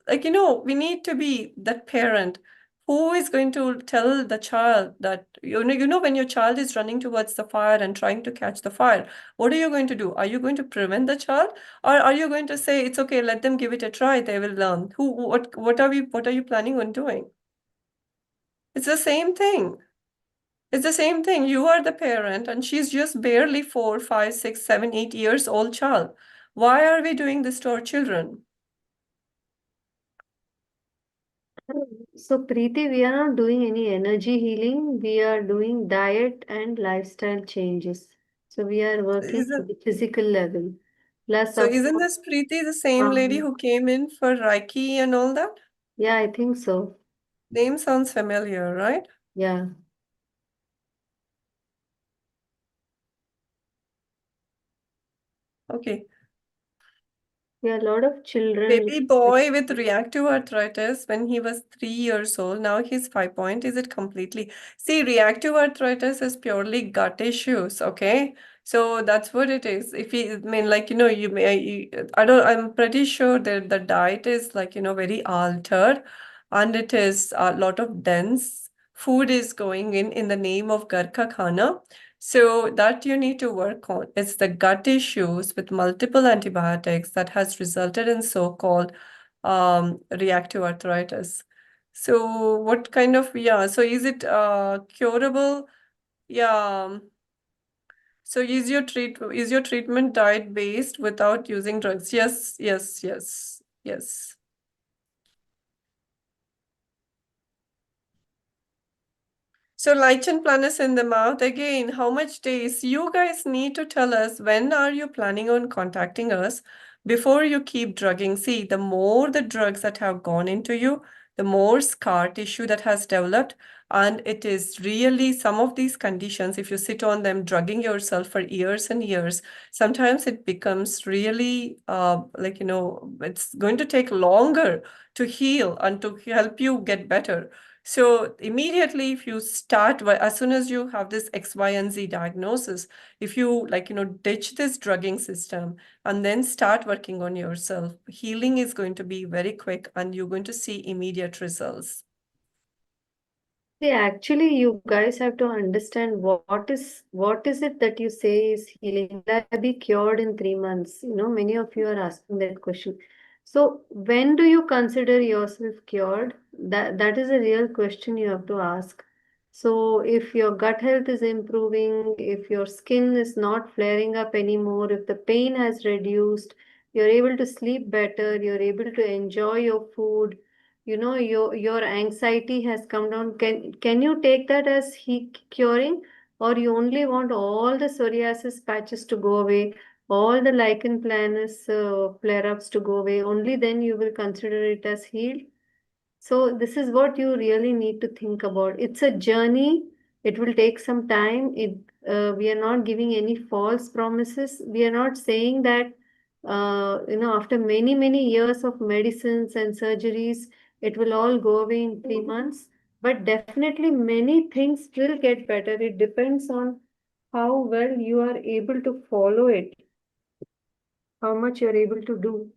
we need to be that parent who is going to tell the child that when your child is running towards the fire and trying to catch the fire, what are you going to do? Are you going to prevent the child, or are you going to say it's okay, let them give it a try, they will learn? What are you planning on doing? It's the same thing. It's the same thing. You are the parent, and she's just barely 4, 5, 6, 7, 8 years old child. Why are we doing this to our children? So Preeti, we are not doing any energy healing. We are doing diet and lifestyle changes. So we are working at Isn't the physical level. Plus, so of isn't course, this Preeti the same lady um, who came in for Reiki and all that? yeah, I think so. Name sounds familiar, right? Yeah. Okay. Yeah, a lot of children. Baby boy with reactive arthritis when he was 3 years old. Now he's 5 point. Is it completely? See, reactive arthritis is purely gut issues, okay? So that's what it is. If he, I mean, like, you may, I don't, I'm pretty sure that the diet is like, very altered, and it is a lot of dense food is going in the name of Garkha Khana. So that you need to work on. It's the gut issues with multiple antibiotics that has resulted in so-called reactive arthritis. So what kind of, yeah, so is it curable? Yeah. So is your treatment diet based without using drugs? Yes, yes, yes, yes. So lichen planus in the mouth again. How much days? You guys need to tell us when are you planning on contacting us before you keep drugging. See, the more the drugs that have gone into you, the more scar tissue that has developed. And it is really some of these conditions, if you sit on them, drugging yourself for years and years, sometimes it becomes really like, it's going to take longer to heal and to help you get better. So immediately, if you start, as soon as you have this X, Y, and Z diagnosis, if you like, ditch this drugging system and then start working on yourself, healing is going to be very quick and you're going to see immediate results. See, actually, you guys have to understand what is it that you say is healing. Will I be cured in 3 months? Many of you are asking that question. So, when do you consider yourself cured? That is a real question you have to ask. So, if your gut health is improving, if your skin is not flaring up anymore, if the pain has reduced, you're able to sleep better, you're able to enjoy your food, your anxiety has come down. Can you take that as heat curing, or you only want all the psoriasis patches to go away, all the lichen planus flare ups to go away? Only then you will consider it as healed. So this is what you really need to think about. It's a journey. It will take some time. We are not giving any false promises. We are not saying that after many many years of medicines and surgeries, it will all go away in 3 months. But definitely many things will get better. It depends on how well you are able to follow it, how much you are able to do.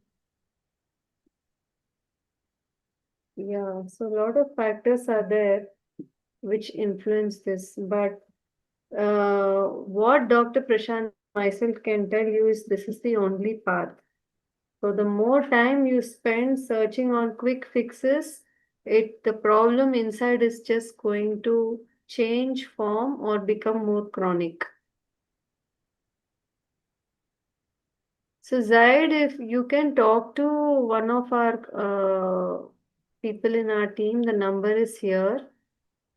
Yeah, so a lot of factors are there which influence this. But what Dr. Prashant and myself can tell you is this is the only path. So the more time you spend searching on quick fixes, the problem inside is just going to change form or become more chronic. So Zaid, if you can talk to one of our people in our team, the number is here.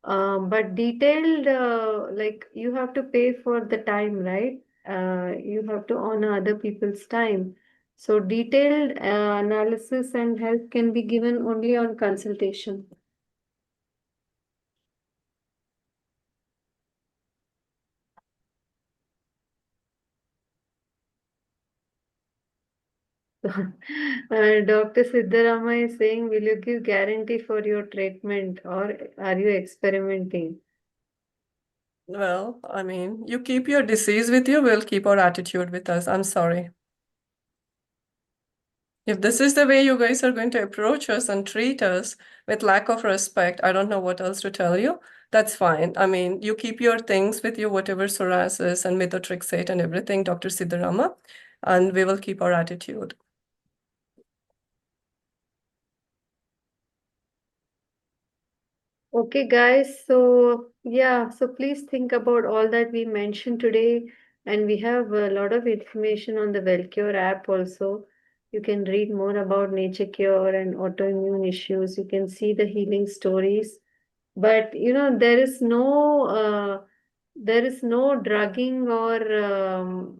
But detailed, like you have to pay for the time, right? You have to honor other people's time. So detailed analysis and help can be given only on consultation. Dr. Siddharama is saying, will you give guarantee for your treatment or are you experimenting? Well, I mean, you keep your disease with you, we'll keep our attitude with us. I'm sorry. If this is the way you guys are going to approach us and treat us with lack of respect, I don't know what else to tell you. That's fine. I mean, you keep your things with you, whatever psoriasis and methotrexate and everything, Dr. Siddharama, and we will keep our attitude. Okay, guys. So, yeah, so please think about all that we mentioned today. And we have a lot of information on the WellCure app also. You can read more about nature cure and autoimmune issues. You can see the healing stories. But, there is no drugging or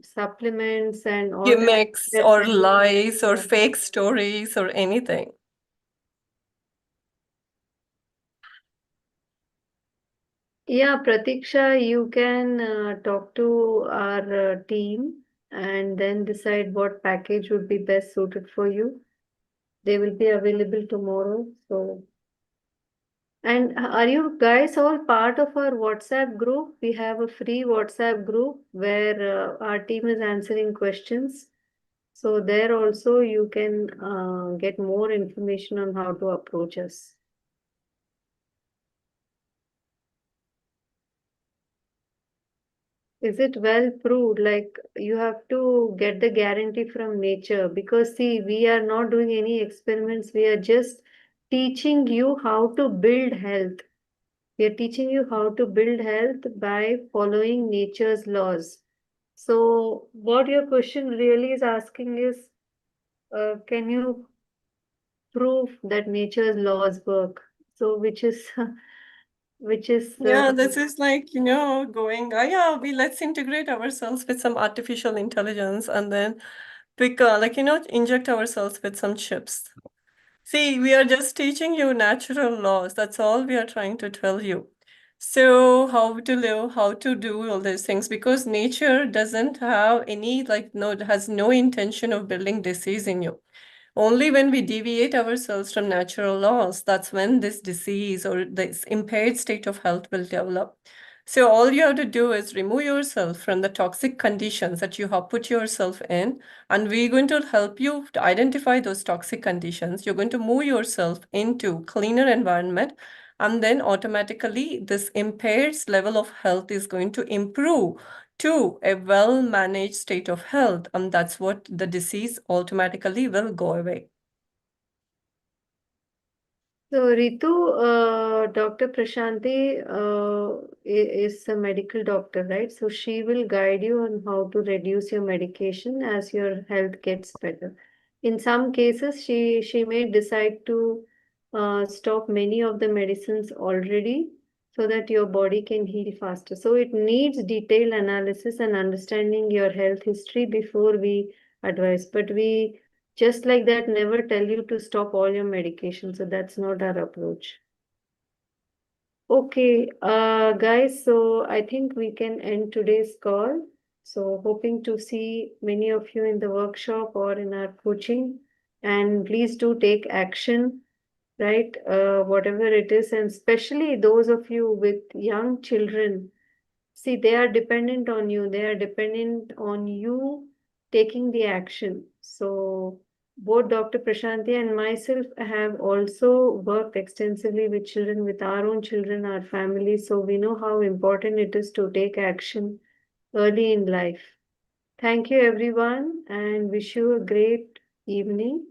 supplements and all that. Gimmicks or lies or fake stories or anything. Yeah, Pratiksha, you can talk to our team and then decide what package would be best suited for you. They will be available tomorrow. So, and are you guys all part of our WhatsApp group? We have a free WhatsApp group where our team is answering questions. So there also you can get more information on how to approach us. Is it well proved? Like you have to get the guarantee from nature, because see, we are not doing any experiments. We are just teaching you how to build health. We are teaching you how to build health by following nature's laws. So what your question really is asking is, can you prove that nature's laws work? So which is which is Yeah, this is like, going, yeah, let's integrate ourselves with some artificial intelligence and then inject ourselves with some chips. See, we are just teaching you natural laws. That's all we are trying to tell you. So how to live, how to do all these things, because nature doesn't have any, it has no intention of building disease in you. Only when we deviate ourselves from natural laws, that's when this disease or this impaired state of health will develop. So all you have to do is remove yourself from the toxic conditions that you have put yourself in, and we're going to help you to identify those toxic conditions. You're going to move yourself into cleaner environment, and then automatically this impaired level of health is going to improve to a well-managed state of health, and that's what the disease automatically will go away. So Ritu, Dr. Prashanthi is a medical doctor, right? So she will guide you on how to reduce your medication as your health gets better. In some cases, she may decide to stop many of the medicines already so that your body can heal faster. So it needs detailed analysis and understanding your health history before we advise. But we just like that, never tell you to stop all your medication. So that's not our approach. Okay, guys, so I think we can end today's call. So hoping to see many of you in the workshop or in our coaching. And please do take action, right? Whatever it is, and especially those of you with young children. See, they are dependent on you. They are dependent on you taking the action. So, both Dr. Prashanthi and myself have also worked extensively with children, with our own children, our families. So, we know how important it is to take action early in life. Thank you, everyone, and wish you a great evening.